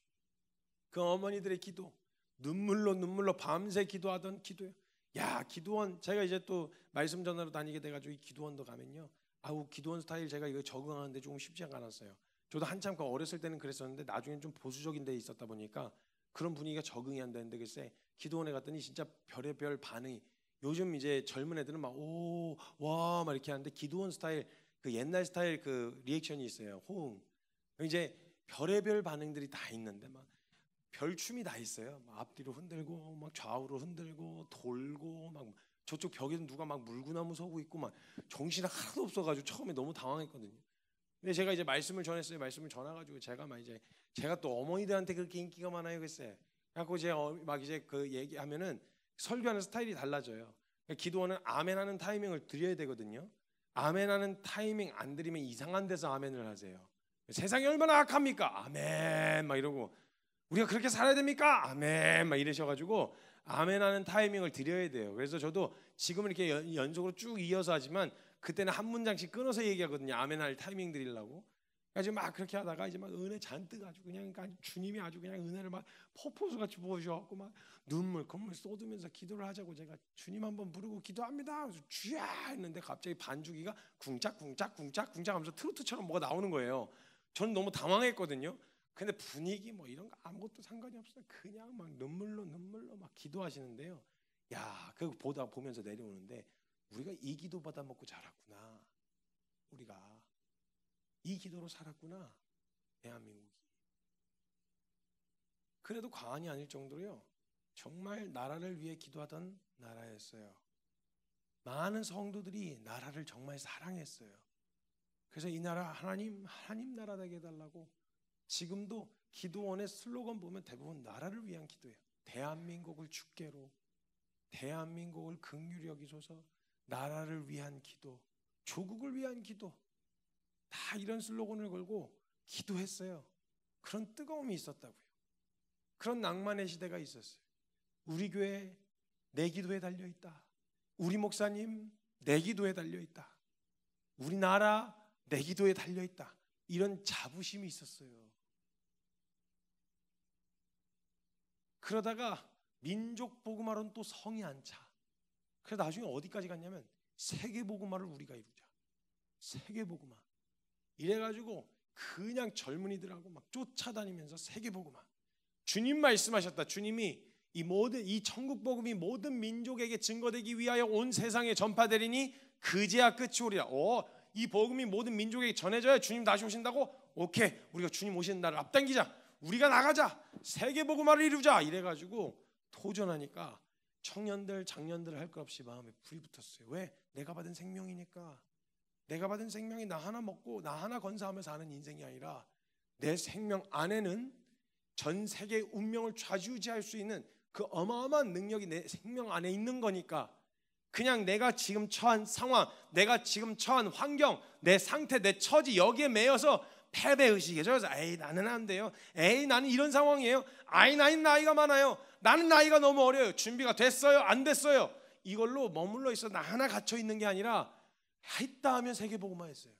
그 어머니들의 기도, 눈물로 밤새 기도하던 기도예요. 야 기도원, 제가 이제 또 말씀 전하러 다니게 돼가지고 이 기도원도 가면요 아우 기도원 스타일 제가 이거 적응하는데 조금 쉽지가 않았어요. 저도 한참 어렸을 때는 그랬었는데 나중엔 좀 보수적인 데 있었다 보니까 그런 분위기가 적응이 안 되는데 글쎄 기도원에 갔더니 진짜 별의별 반응이 요즘 이제 젊은 애들은 막 오 와 막 이렇게 하는데 기도원 스타일 그 옛날 스타일 그 리액션이 있어요. 호응. 이제 별의별 반응들이 다 있는데 막 별춤이 다 있어요. 막 앞뒤로 흔들고 막 좌우로 흔들고 돌고 막 저쪽 벽에는 누가 막 물구나무 서고 있고 막 정신이 하나도 없어가지고 처음에 너무 당황했거든요. 근데 제가 이제 말씀을 전했어요. 말씀을 전해가지고 제가 막 이제 제가 또 어머니들한테 그렇게 인기가 많아요, 글쎄. 그래갖고 이제 막 이제 그 얘기하면은 설교하는 스타일이 달라져요. 기도원은 아멘하는 타이밍을 드려야 되거든요. 아멘하는 타이밍 안 드리면 이상한 데서 아멘을 하세요. 세상이 얼마나 악합니까? 아멘 막 이러고 우리가 그렇게 살아야 됩니까? 아멘 막 이러셔가지고 아멘하는 타이밍을 드려야 돼요. 그래서 저도 지금은 이렇게 연속으로 쭉 이어서 하지만 그때는 한 문장씩 끊어서 얘기하거든요. 아멘할 타이밍 드리려고. 그래서 막 그렇게 하다가 이제 막 은혜 잔뜩 아주 그냥 주님이 아주 그냥 은혜를 막 폭포수같이 부어주셔갖고 막 눈물 콧물 쏟으면서 기도를 하자고 제가 주님 한번 부르고 기도합니다. 그래서 쥐야 했는데 갑자기 반주기가 쿵짝쿵짝쿵짝쿵짝 하면서 트로트처럼 뭐가 나오는 거예요. 저는 너무 당황했거든요. 근데 분위기 뭐 이런 거 아무것도 상관이 없어요. 그냥 막 눈물로 막 기도하시는데요. 야, 그거 보면서 내려오는데 우리가 이 기도 받아 먹고 자랐구나. 우리가 이 기도로 살았구나. 대한민국이. 그래도 과언이 아닐 정도로요. 정말 나라를 위해 기도하던 나라였어요. 많은 성도들이 나라를 정말 사랑했어요. 그래서 이 나라 하나님 나라 되게 해달라고 지금도 기도원의 슬로건 보면 대부분 나라를 위한 기도예요. 대한민국을 주께로, 대한민국을 긍휼히 여기소서, 나라를 위한 기도, 조국을 위한 기도, 다 이런 슬로건을 걸고 기도했어요. 그런 뜨거움이 있었다고요. 그런 낭만의 시대가 있었어요. 우리 교회 내 기도에 달려있다. 우리 목사님 내 기도에 달려있다. 우리나라 내 기도에 달려있다. 이런 자부심이 있었어요. 그러다가 민족 복음화로는 또 성이 안 차. 그래서 나중에 어디까지 갔냐면 세계 복음화를 우리가 이루자. 세계 복음화. 이래가지고 그냥 젊은이들하고 막 쫓아다니면서 세계 복음화. 주님 말씀하셨다. 주님이 이 천국 복음이 모든 민족에게 증거되기 위하여 온 세상에 전파되리니 그제야 끝이 오리라. 이 복음이 모든 민족에게 전해져야 주님 다시 오신다고? 오케이, 우리가 주님 오시는 날을 앞당기자. 우리가 나가자. 세계 복음화를 이루자. 이래가지고 도전하니까 청년들 장년들 할 것 없이 마음에 불이 붙었어요. 왜? 내가 받은 생명이니까. 내가 받은 생명이 나 하나 먹고 나 하나 건사하며 사는 인생이 아니라 내 생명 안에는 전 세계의 운명을 좌지우지할 수 있는 그 어마어마한 능력이 내 생명 안에 있는 거니까 그냥 내가 지금 처한 상황, 내가 지금 처한 환경, 내 상태, 내 처지 여기에 매여서 패배의식에 젖어서 에이 나는 안 돼요. 에이 나는 이런 상황이에요. 아이 나는 나이가 많아요. 나는 나이가 너무 어려요. 준비가 됐어요? 안 됐어요? 이걸로 머물러 있어 나 하나 갇혀 있는 게 아니라 했다 하면 세계복음화했어요.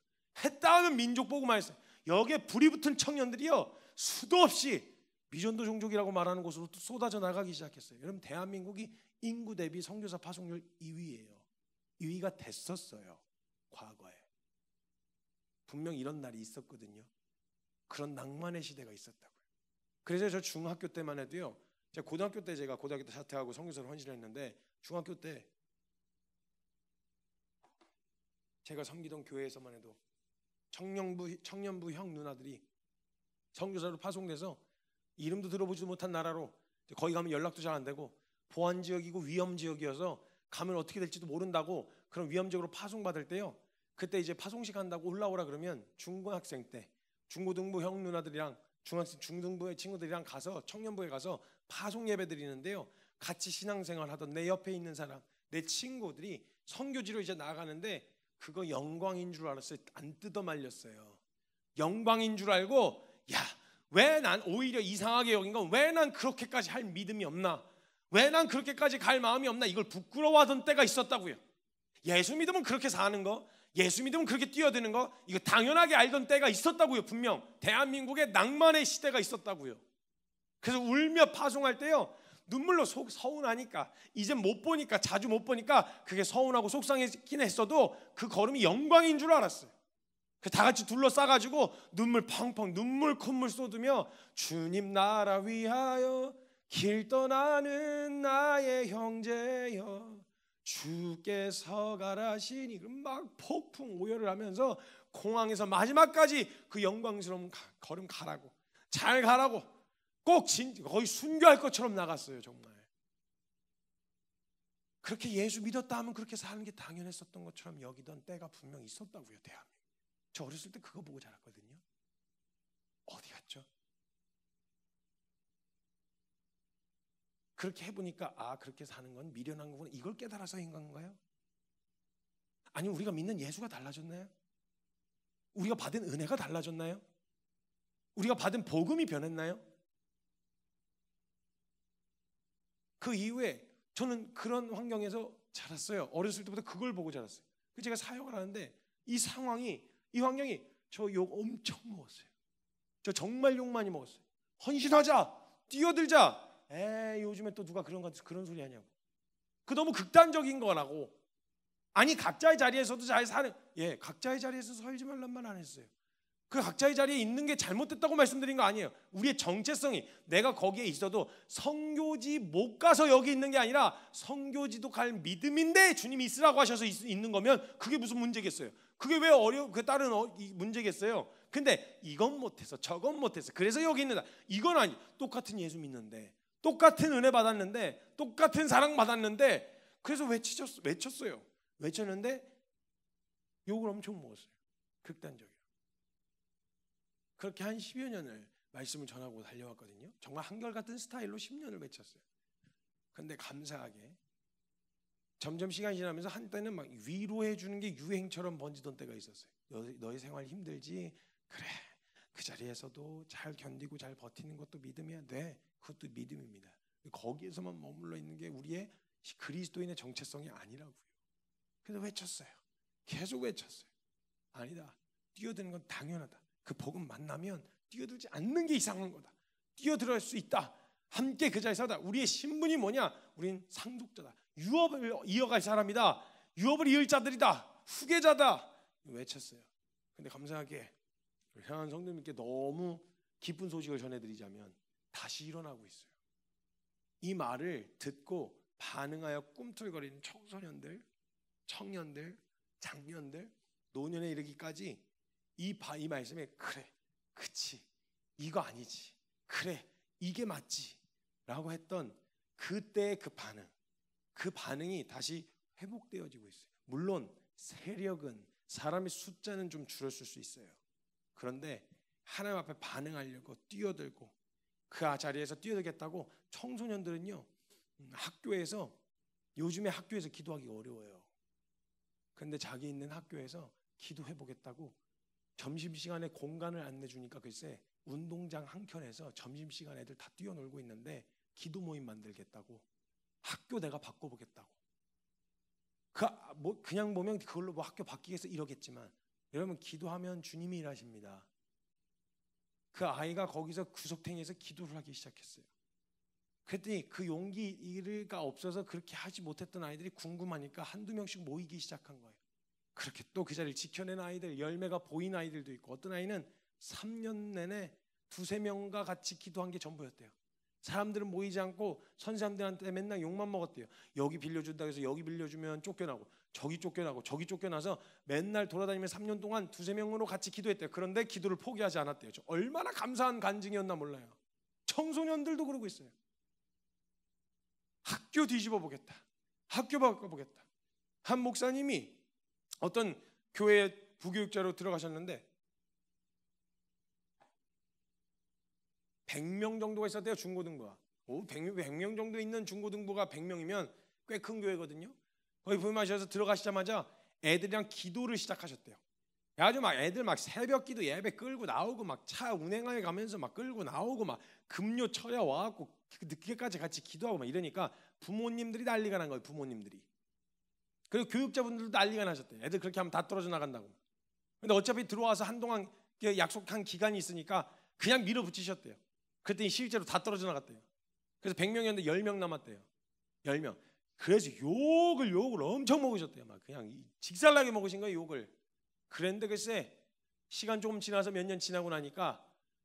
했다 하면 민족복음화했어요. 여기에 불이 붙은 청년들이요 수도 없이 미전도 종족이라고 말하는 곳으로 쏟아져 나가기 시작했어요. 여러분 대한민국이 인구 대비 선교사 파송률 2위예요. 2위가 됐었어요. 과거에. 분명 이런 날이 있었거든요. 그런 낭만의 시대가 있었다고요. 그래서 저 중학교 때만 해도요. 제가 고등학교 때 사퇴하고 선교사로 헌신을 했는데 중학교 때 제가 섬기던 교회에서만 해도 청년부 형 누나들이 선교사로 파송돼서 이름도 들어보지도 못한 나라로 거기 가면 연락도 잘 안 되고 보안 지역이고 위험 지역이어서 가면 어떻게 될지도 모른다고 그런 위험 지역으로 파송받을 때요. 그때 이제 파송식 한다고 올라오라 그러면 중고학생 때 중고등부 형 누나들이랑 중학생 중등부의 친구들이랑 가서 청년부에 가서 파송 예배 드리는데요. 같이 신앙생활 하던 내 옆에 있는 사람, 내 친구들이 선교지로 이제 나가는데 그거 영광인 줄 알았어요. 안 뜯어 말렸어요. 영광인 줄 알고 야, 왜 난 오히려 이상하게 여긴 건 왜 난 그렇게까지 할 믿음이 없나? 왜 난 그렇게까지 갈 마음이 없나? 이걸 부끄러워하던 때가 있었다고요. 예수 믿으면 그렇게 사는 거, 예수 믿으면 그렇게 뛰어드는 거, 이거 당연하게 알던 때가 있었다고요. 분명 대한민국의 낭만의 시대가 있었다고요. 그래서 울며 파송할 때요 눈물로 서운하니까, 이제 못 보니까, 자주 못 보니까 그게 서운하고 속상했긴 했어도 그 걸음이 영광인 줄 알았어요. 다 같이 둘러싸가지고 눈물 펑펑, 눈물 콧물 쏟으며 주님 나라 위하여 길 떠나는 나의 형제여 주께서 가라시니, 막 폭풍 오열을 하면서 공항에서 마지막까지 그 영광스러운 걸음 가라고, 잘 가라고, 꼭 거의 순교할 것처럼 나갔어요. 정말 그렇게 예수 믿었다 하면 그렇게 사는 게 당연했었던 것처럼 여기던 때가 분명 있었다고요. 대한민국. 저 어렸을 때 그거 보고 자랐거든요. 어디 갔죠? 그렇게 해보니까 그렇게 사는 건 미련한 거구나, 이걸 깨달아서인 건가요? 아니면 우리가 믿는 예수가 달라졌나요? 우리가 받은 은혜가 달라졌나요? 우리가 받은 복음이 변했나요? 그 이후에 저는 그런 환경에서 자랐어요. 어렸을 때부터 그걸 보고 자랐어요. 제가 사역을 하는데 이 환경이 저 욕 엄청 먹었어요. 저 정말 욕 많이 먹었어요. 헌신하자, 뛰어들자. 요즘에 또 누가 그런 소리 하냐고. 그 너무 극단적인 거라고. 아니, 각자의 자리에서도 잘 사는, 각자의 자리에서 살지 말란 말 안 했어요. 그 각자의 자리에 있는 게 잘못됐다고 말씀드린 거 아니에요. 우리의 정체성이, 내가 거기에 있어도 선교지 못 가서 여기 있는 게 아니라 선교지도 갈 믿음인데 주님이 있으라고 하셔서 있는 거면 그게 무슨 문제겠어요? 그게 왜 그 다른 문제겠어요? 근데 이건 못해서 저건 못해서 그래서 여기 있는다, 이건 아니. 똑같은 예수 믿는데, 똑같은 은혜 받았는데, 똑같은 사랑 받았는데, 그래서 외쳤어요. 외쳤는데 욕을 엄청 먹었어요. 극단적이에요. 그렇게 한 10여 년을 말씀을 전하고 달려왔거든요. 정말 한결같은 스타일로 10년을 외쳤어요. 그런데 감사하게 점점 시간이 지나면서 한때는 막 위로해 주는 게 유행처럼 번지던 때가 있었어요. 너의 생활 힘들지? 그래, 그 자리에서도 잘 견디고 잘 버티는 것도 믿음이야. 네, 그것도 믿음입니다. 거기에서만 머물러 있는 게 우리의 그리스도인의 정체성이 아니라고요. 그래서 외쳤어요. 계속 외쳤어요. 아니다, 뛰어드는 건 당연하다. 그 복음 만나면 뛰어들지 않는 게 이상한 거다. 뛰어들어갈 수 있다. 함께 그 자리에 서다. 우리의 신분이 뭐냐? 우린 상속자다. 유업을 이어갈 사람이다. 유업을 이을 자들이다. 후계자다. 외쳤어요. 근데 감사하게 향한 성도님께 너무 기쁜 소식을 전해드리자면 다시 일어나고 있어요. 이 말을 듣고 반응하여 꿈틀거리는 청소년들, 청년들, 장년들, 노년에 이르기까지 이 말씀에 그래, 그치, 이거 아니지, 그래, 이게 맞지 라고 했던 그때의 그 반응이 다시 회복되어지고 있어요. 물론 세력은, 사람의 숫자는 좀 줄었을 수 있어요. 그런데 하나님 앞에 반응하려고 뛰어들고 그 자리에서 뛰어들겠다고 청소년들은요, 학교에서, 요즘에 학교에서 기도하기 어려워요. 그런데 자기 있는 학교에서 기도해보겠다고 점심시간에 공간을 안 내주니까 글쎄 운동장 한켠에서 점심시간 애들 다 뛰어놀고 있는데 기도 모임 만들겠다고, 학교 내가 바꿔보겠다고. 그냥 보면 그걸로 학교 바뀌겠어 이러겠지만, 여러분, 기도하면 주님이 일하십니다. 그 아이가 거기서 구석탱이에서 기도를 하기 시작했어요. 그랬더니 그 용기가 없어서 그렇게 하지 못했던 아이들이 궁금하니까 한두 명씩 모이기 시작한 거예요. 그렇게 또 그 자리를 지켜낸 아이들, 열매가 보인 아이들도 있고, 어떤 아이는 3년 내내 2-3명과 같이 기도한 게 전부였대요. 사람들은 모이지 않고 선생님들한테 맨날 욕만 먹었대요. 여기 빌려준다고 해서 여기 빌려주면 쫓겨나고, 저기 쫓겨나고, 저기 쫓겨나서 맨날 돌아다니면 3년 동안 2-3명으로 같이 기도했대요. 그런데 기도를 포기하지 않았대요. 저 얼마나 감사한 간증이었나 몰라요. 청소년들도 그러고 있어요. 학교 뒤집어 보겠다, 학교 바꿔보겠다. 한 목사님이 어떤 교회 부교육자로 들어가셨는데 100명 정도가 있었대요. 중고등부가. 100명 정도 있는 중고등부가 100명이면 꽤 큰 교회거든요. 거기 부임하셔서 들어가시자마자 애들이랑 기도를 시작하셨대요. 아주 막 애들 막 새벽 기도 예배 끌고 나오고, 막 차 운행하여 가면서 막 끌고 나오고, 막 금요 철야 와갖고 늦게까지 같이 기도하고 막 이러니까 부모님들이 난리가 난 거예요. 부모님들이. 그리고 교육자분들도 난리가 나셨대요. 애들 그렇게 하면 다 떨어져 나간다고. 근데 어차피 들어와서 한동안 약속한 기간이 있으니까 그냥 밀어붙이셨대요. 그랬더니 실제로 다 떨어져 나갔대요. 그래서 100명이었는데 10명 남았대요. 10명. 그래서 욕을 엄청 먹으셨대요. 막 그냥 직살나게 먹으신 거예요, 욕을. 그랬는데 글쎄 시간 조금 지나서 몇 년 지나고 나니까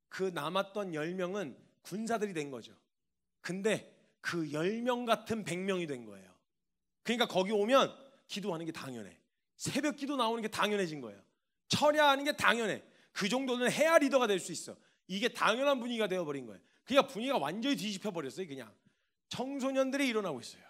그 남았던 10명은 군사들이 된 거죠. 근데 그 10명 같은 100명이 된 거예요. 그러니까 거기 오면 기도하는 게 당연해. 새벽 기도 나오는 게 당연해진 거예요. 철야하는 게 당연해. 그 정도는 해야 리더가 될 수 있어. 이게 당연한 분위기가 되어버린 거예요. 그러니까 분위기가 완전히 뒤집혀 버렸어요. 그냥 청소년들이 일어나고 있어요.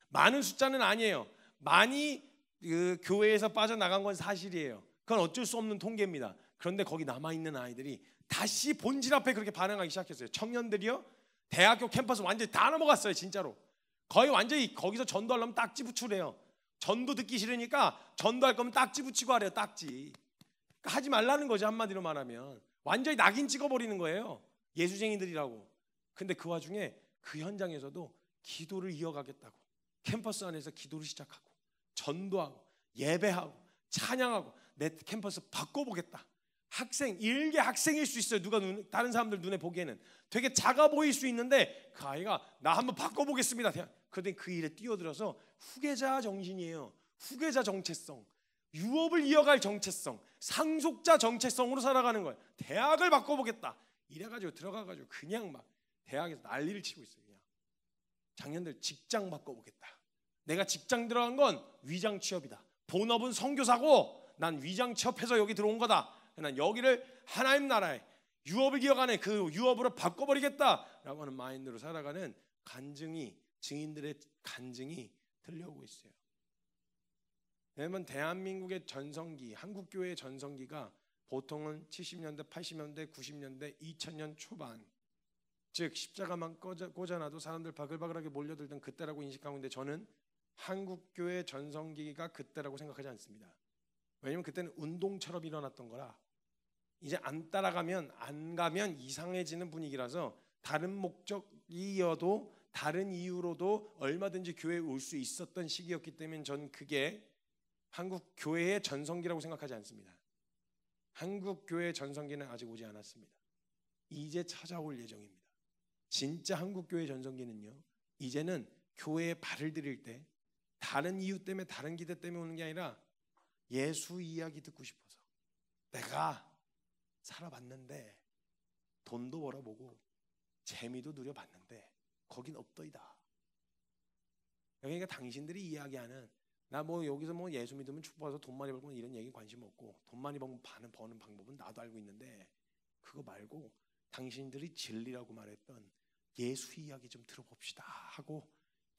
많은 숫자는 아니에요. 많이 그 교회에서 빠져나간 건 사실이에요. 그건 어쩔 수 없는 통계입니다. 그런데 거기 남아있는 아이들이 다시 본질 앞에 그렇게 반응하기 시작했어요. 청년들이요, 대학교 캠퍼스 완전히 다 넘어갔어요. 진짜로 거의 완전히 거기서 전도하려면 딱지 붙이래요. 전도 듣기 싫으니까 전도할 거면 딱지 붙이고 하래요. 딱지. 그러니까 하지 말라는 거죠. 한마디로 말하면 완전히 낙인 찍어버리는 거예요. 예수쟁이들이라고. 근데 그 와중에 그 현장에서도 기도를 이어가겠다고 캠퍼스 안에서 기도를 시작하고 전도하고 예배하고 찬양하고 내 캠퍼스 바꿔보겠다. 학생, 일개 학생일 수 있어요. 다른 사람들 눈에 보기에는 되게 작아 보일 수 있는데 그 아이가 나 한번 바꿔보겠습니다. 그랬더니 그 일에 뛰어들어서 후계자 정신이에요. 후계자 정체성, 유업을 이어갈 정체성, 상속자 정체성으로 살아가는 거예요. 대학을 바꿔보겠다. 이래가지고 들어가가지고 그냥 막 대학에서 난리를 치고 있어요. 그냥 작년들 직장 바꿔보겠다. 내가 직장 들어간 건 위장 취업이다. 본업은 선교사고 난 위장 취업해서 여기 들어온 거다. 난 여기를 하나님 나라에 유업을 이어가는 그 유업으로 바꿔버리겠다라고 하는 마인드로 살아가는 간증이, 증인들의 간증이 들려오고 있어요. 왜냐면 대한민국의 전성기, 한국교회의 전성기가 보통은 70년대, 80년대, 90년대, 2000년 초반, 즉 십자가만 꽂아놔도 사람들 바글바글하게 몰려들던 그때라고 인식하고 있는데 저는 한국교회 전성기가 그때라고 생각하지 않습니다. 왜냐면 그때는 운동처럼 일어났던 거라 이제 안 따라가면 안 가면 이상해지는 분위기라서 다른 목적이어도 다른 이유로도 얼마든지 교회에 올 수 있었던 시기였기 때문에 전 그게 한국 교회의 전성기라고 생각하지 않습니다. 한국 교회의 전성기는 아직 오지 않았습니다. 이제 찾아올 예정입니다. 진짜 한국 교회의 전성기는요, 이제는 교회에 발을 들일 때 다른 이유 때문에 다른 기대 때문에 오는 게 아니라 예수 이야기 듣고 싶어서 내가 살아봤는데 돈도 벌어보고 재미도 누려봤는데 거긴 없더이다. 그러니까 당신들이 이야기하는 나 뭐 여기서 뭐 예수 믿으면 축복해서 돈 많이 벌고 이런 얘기 관심 없고 돈 많이 버는 방법은 나도 알고 있는데 그거 말고 당신들이 진리라고 말했던 예수 이야기 좀 들어봅시다 하고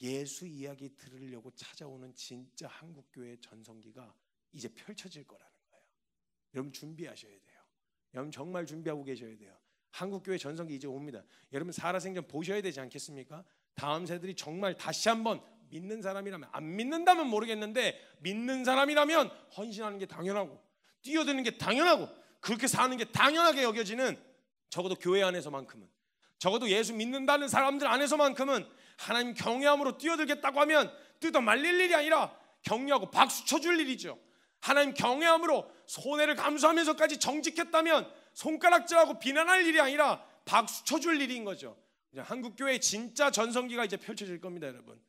예수 이야기 들으려고 찾아오는 진짜 한국교회의 전성기가 이제 펼쳐질 거라는 거예요. 여러분 준비하셔야 돼요. 여러분 정말 준비하고 계셔야 돼요. 한국교회 전성기 이제 옵니다. 여러분 살아생전 보셔야 되지 않겠습니까? 다음 세대들이 정말 다시 한번 믿는 사람이라면, 안 믿는다면 모르겠는데 믿는 사람이라면 헌신하는 게 당연하고 뛰어드는 게 당연하고 그렇게 사는 게 당연하게 여겨지는, 적어도 교회 안에서만큼은, 적어도 예수 믿는다는 사람들 안에서만큼은 하나님 경외함으로 뛰어들겠다고 하면 뜯어 말릴 일이 아니라 격려하고 박수 쳐줄 일이죠. 하나님 경외함으로 손해를 감수하면서까지 정직했다면 손가락질하고 비난할 일이 아니라 박수 쳐줄 일인 거죠. 한국교회의 진짜 전성기가 이제 펼쳐질 겁니다. 여러분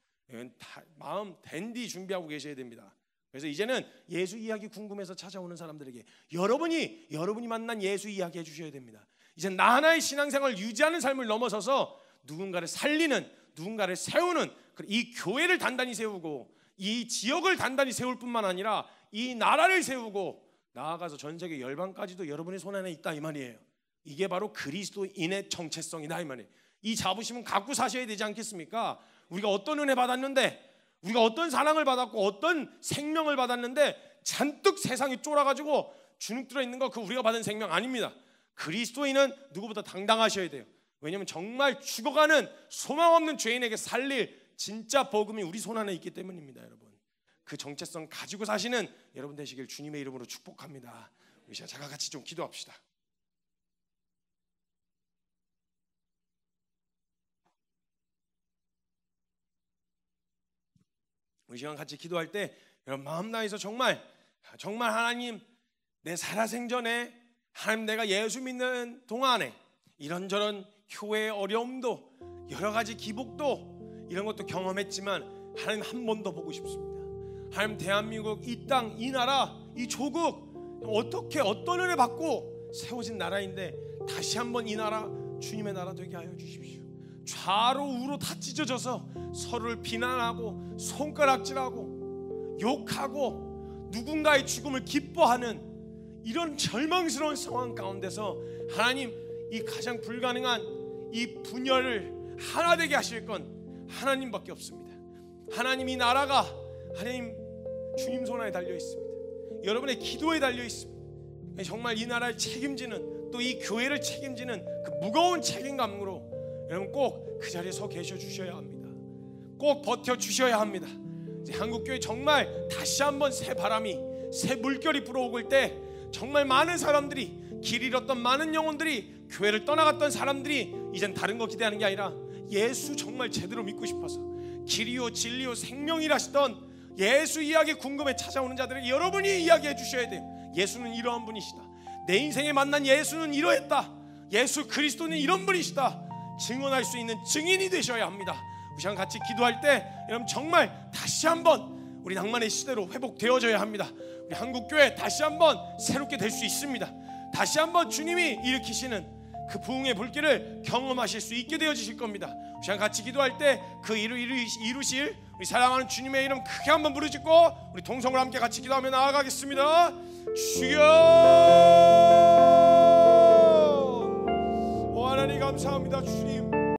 마음 댄디 준비하고 계셔야 됩니다. 그래서 이제는 예수 이야기 궁금해서 찾아오는 사람들에게 여러분이 만난 예수 이야기 해주셔야 됩니다. 이제 나 하나의 신앙생활을 유지하는 삶을 넘어서서 누군가를 살리는, 누군가를 세우는, 이 교회를 단단히 세우고 이 지역을 단단히 세울 뿐만 아니라 이 나라를 세우고 나아가서 전 세계 열방까지도 여러분의 손 안에 있다 이 말이에요. 이게 바로 그리스도인의 정체성이다 이 말이에요. 이 자부심은 갖고 사셔야 되지 않겠습니까? 우리가 어떤 은혜 받았는데, 우리가 어떤 사랑을 받았고 어떤 생명을 받았는데 잔뜩 세상에 쫄아가지고 주눅 들어있는 거 그거 우리가 받은 생명 아닙니다. 그리스도인은 누구보다 당당하셔야 돼요. 왜냐하면 정말 죽어가는 소망 없는 죄인에게 살릴 진짜 복음이 우리 손 안에 있기 때문입니다. 여러분 그 정체성 가지고 사시는 여러분 되시길 주님의 이름으로 축복합니다. 우리 시간 다 같이 좀 기도합시다. 우리 시간 같이 기도할 때 여러분 마음 다해서 정말 하나님, 내 살아생전에 하나님 내가 예수 믿는 동안에 이런저런 교회의 어려움도 여러 가지 기복도 이런 것도 경험했지만 하나님 한 번 더 보고 싶습니다. 하나님, 대한민국 이 땅, 이 나라, 이 조국 어떻게 어떤 은혜 받고 세워진 나라인데 다시 한번 이 나라 주님의 나라 되게 하여 주십시오. 좌로 우로 다 찢어져서 서로를 비난하고 손가락질하고 욕하고 누군가의 죽음을 기뻐하는 이런 절망스러운 상황 가운데서 하나님, 이 가장 불가능한 이 분열을 하나 되게 하실 건 하나님밖에 없습니다. 하나님, 이 나라가 하나님 주님 손 안에 달려 있습니다. 여러분의 기도에 달려 있습니다. 정말 이 나라를 책임지는, 또 이 교회를 책임지는 그 무거운 책임감으로 여러분 꼭 그 자리에 서 계셔 주셔야 합니다. 꼭 버텨 주셔야 합니다. 이제 한국교회 정말 다시 한번 새 바람이, 새 물결이 불어오고 때 정말 많은 사람들이, 길 잃었던 많은 영혼들이, 교회를 떠나갔던 사람들이 이젠 다른 거 기대하는 게 아니라 예수 정말 제대로 믿고 싶어서 길이요 진리요 생명이라시던 예수 이야기 궁금해 찾아오는 자들에게 여러분이 이야기해 주셔야 돼요. 예수는 이러한 분이시다. 내 인생에 만난 예수는 이러했다. 예수 그리스도는 이런 분이시다. 증언할 수 있는 증인이 되셔야 합니다. 우리 시간 같이 기도할 때 여러분 정말 다시 한번 우리 낭만의 시대로 회복되어져야 합니다. 우리 한국교회 다시 한번 새롭게 될 수 있습니다. 다시 한번 주님이 일으키시는 그 부흥의 불길을 경험하실 수 있게 되어지실 겁니다. 우리 시간 같이 기도할 때 그 이루실 우리 사랑하는 주님의 이름 크게 한번 부르짖고 우리 동성으로 함께 같이 기도하며 나아가겠습니다. 주여, 오 하나님 감사합니다. 주님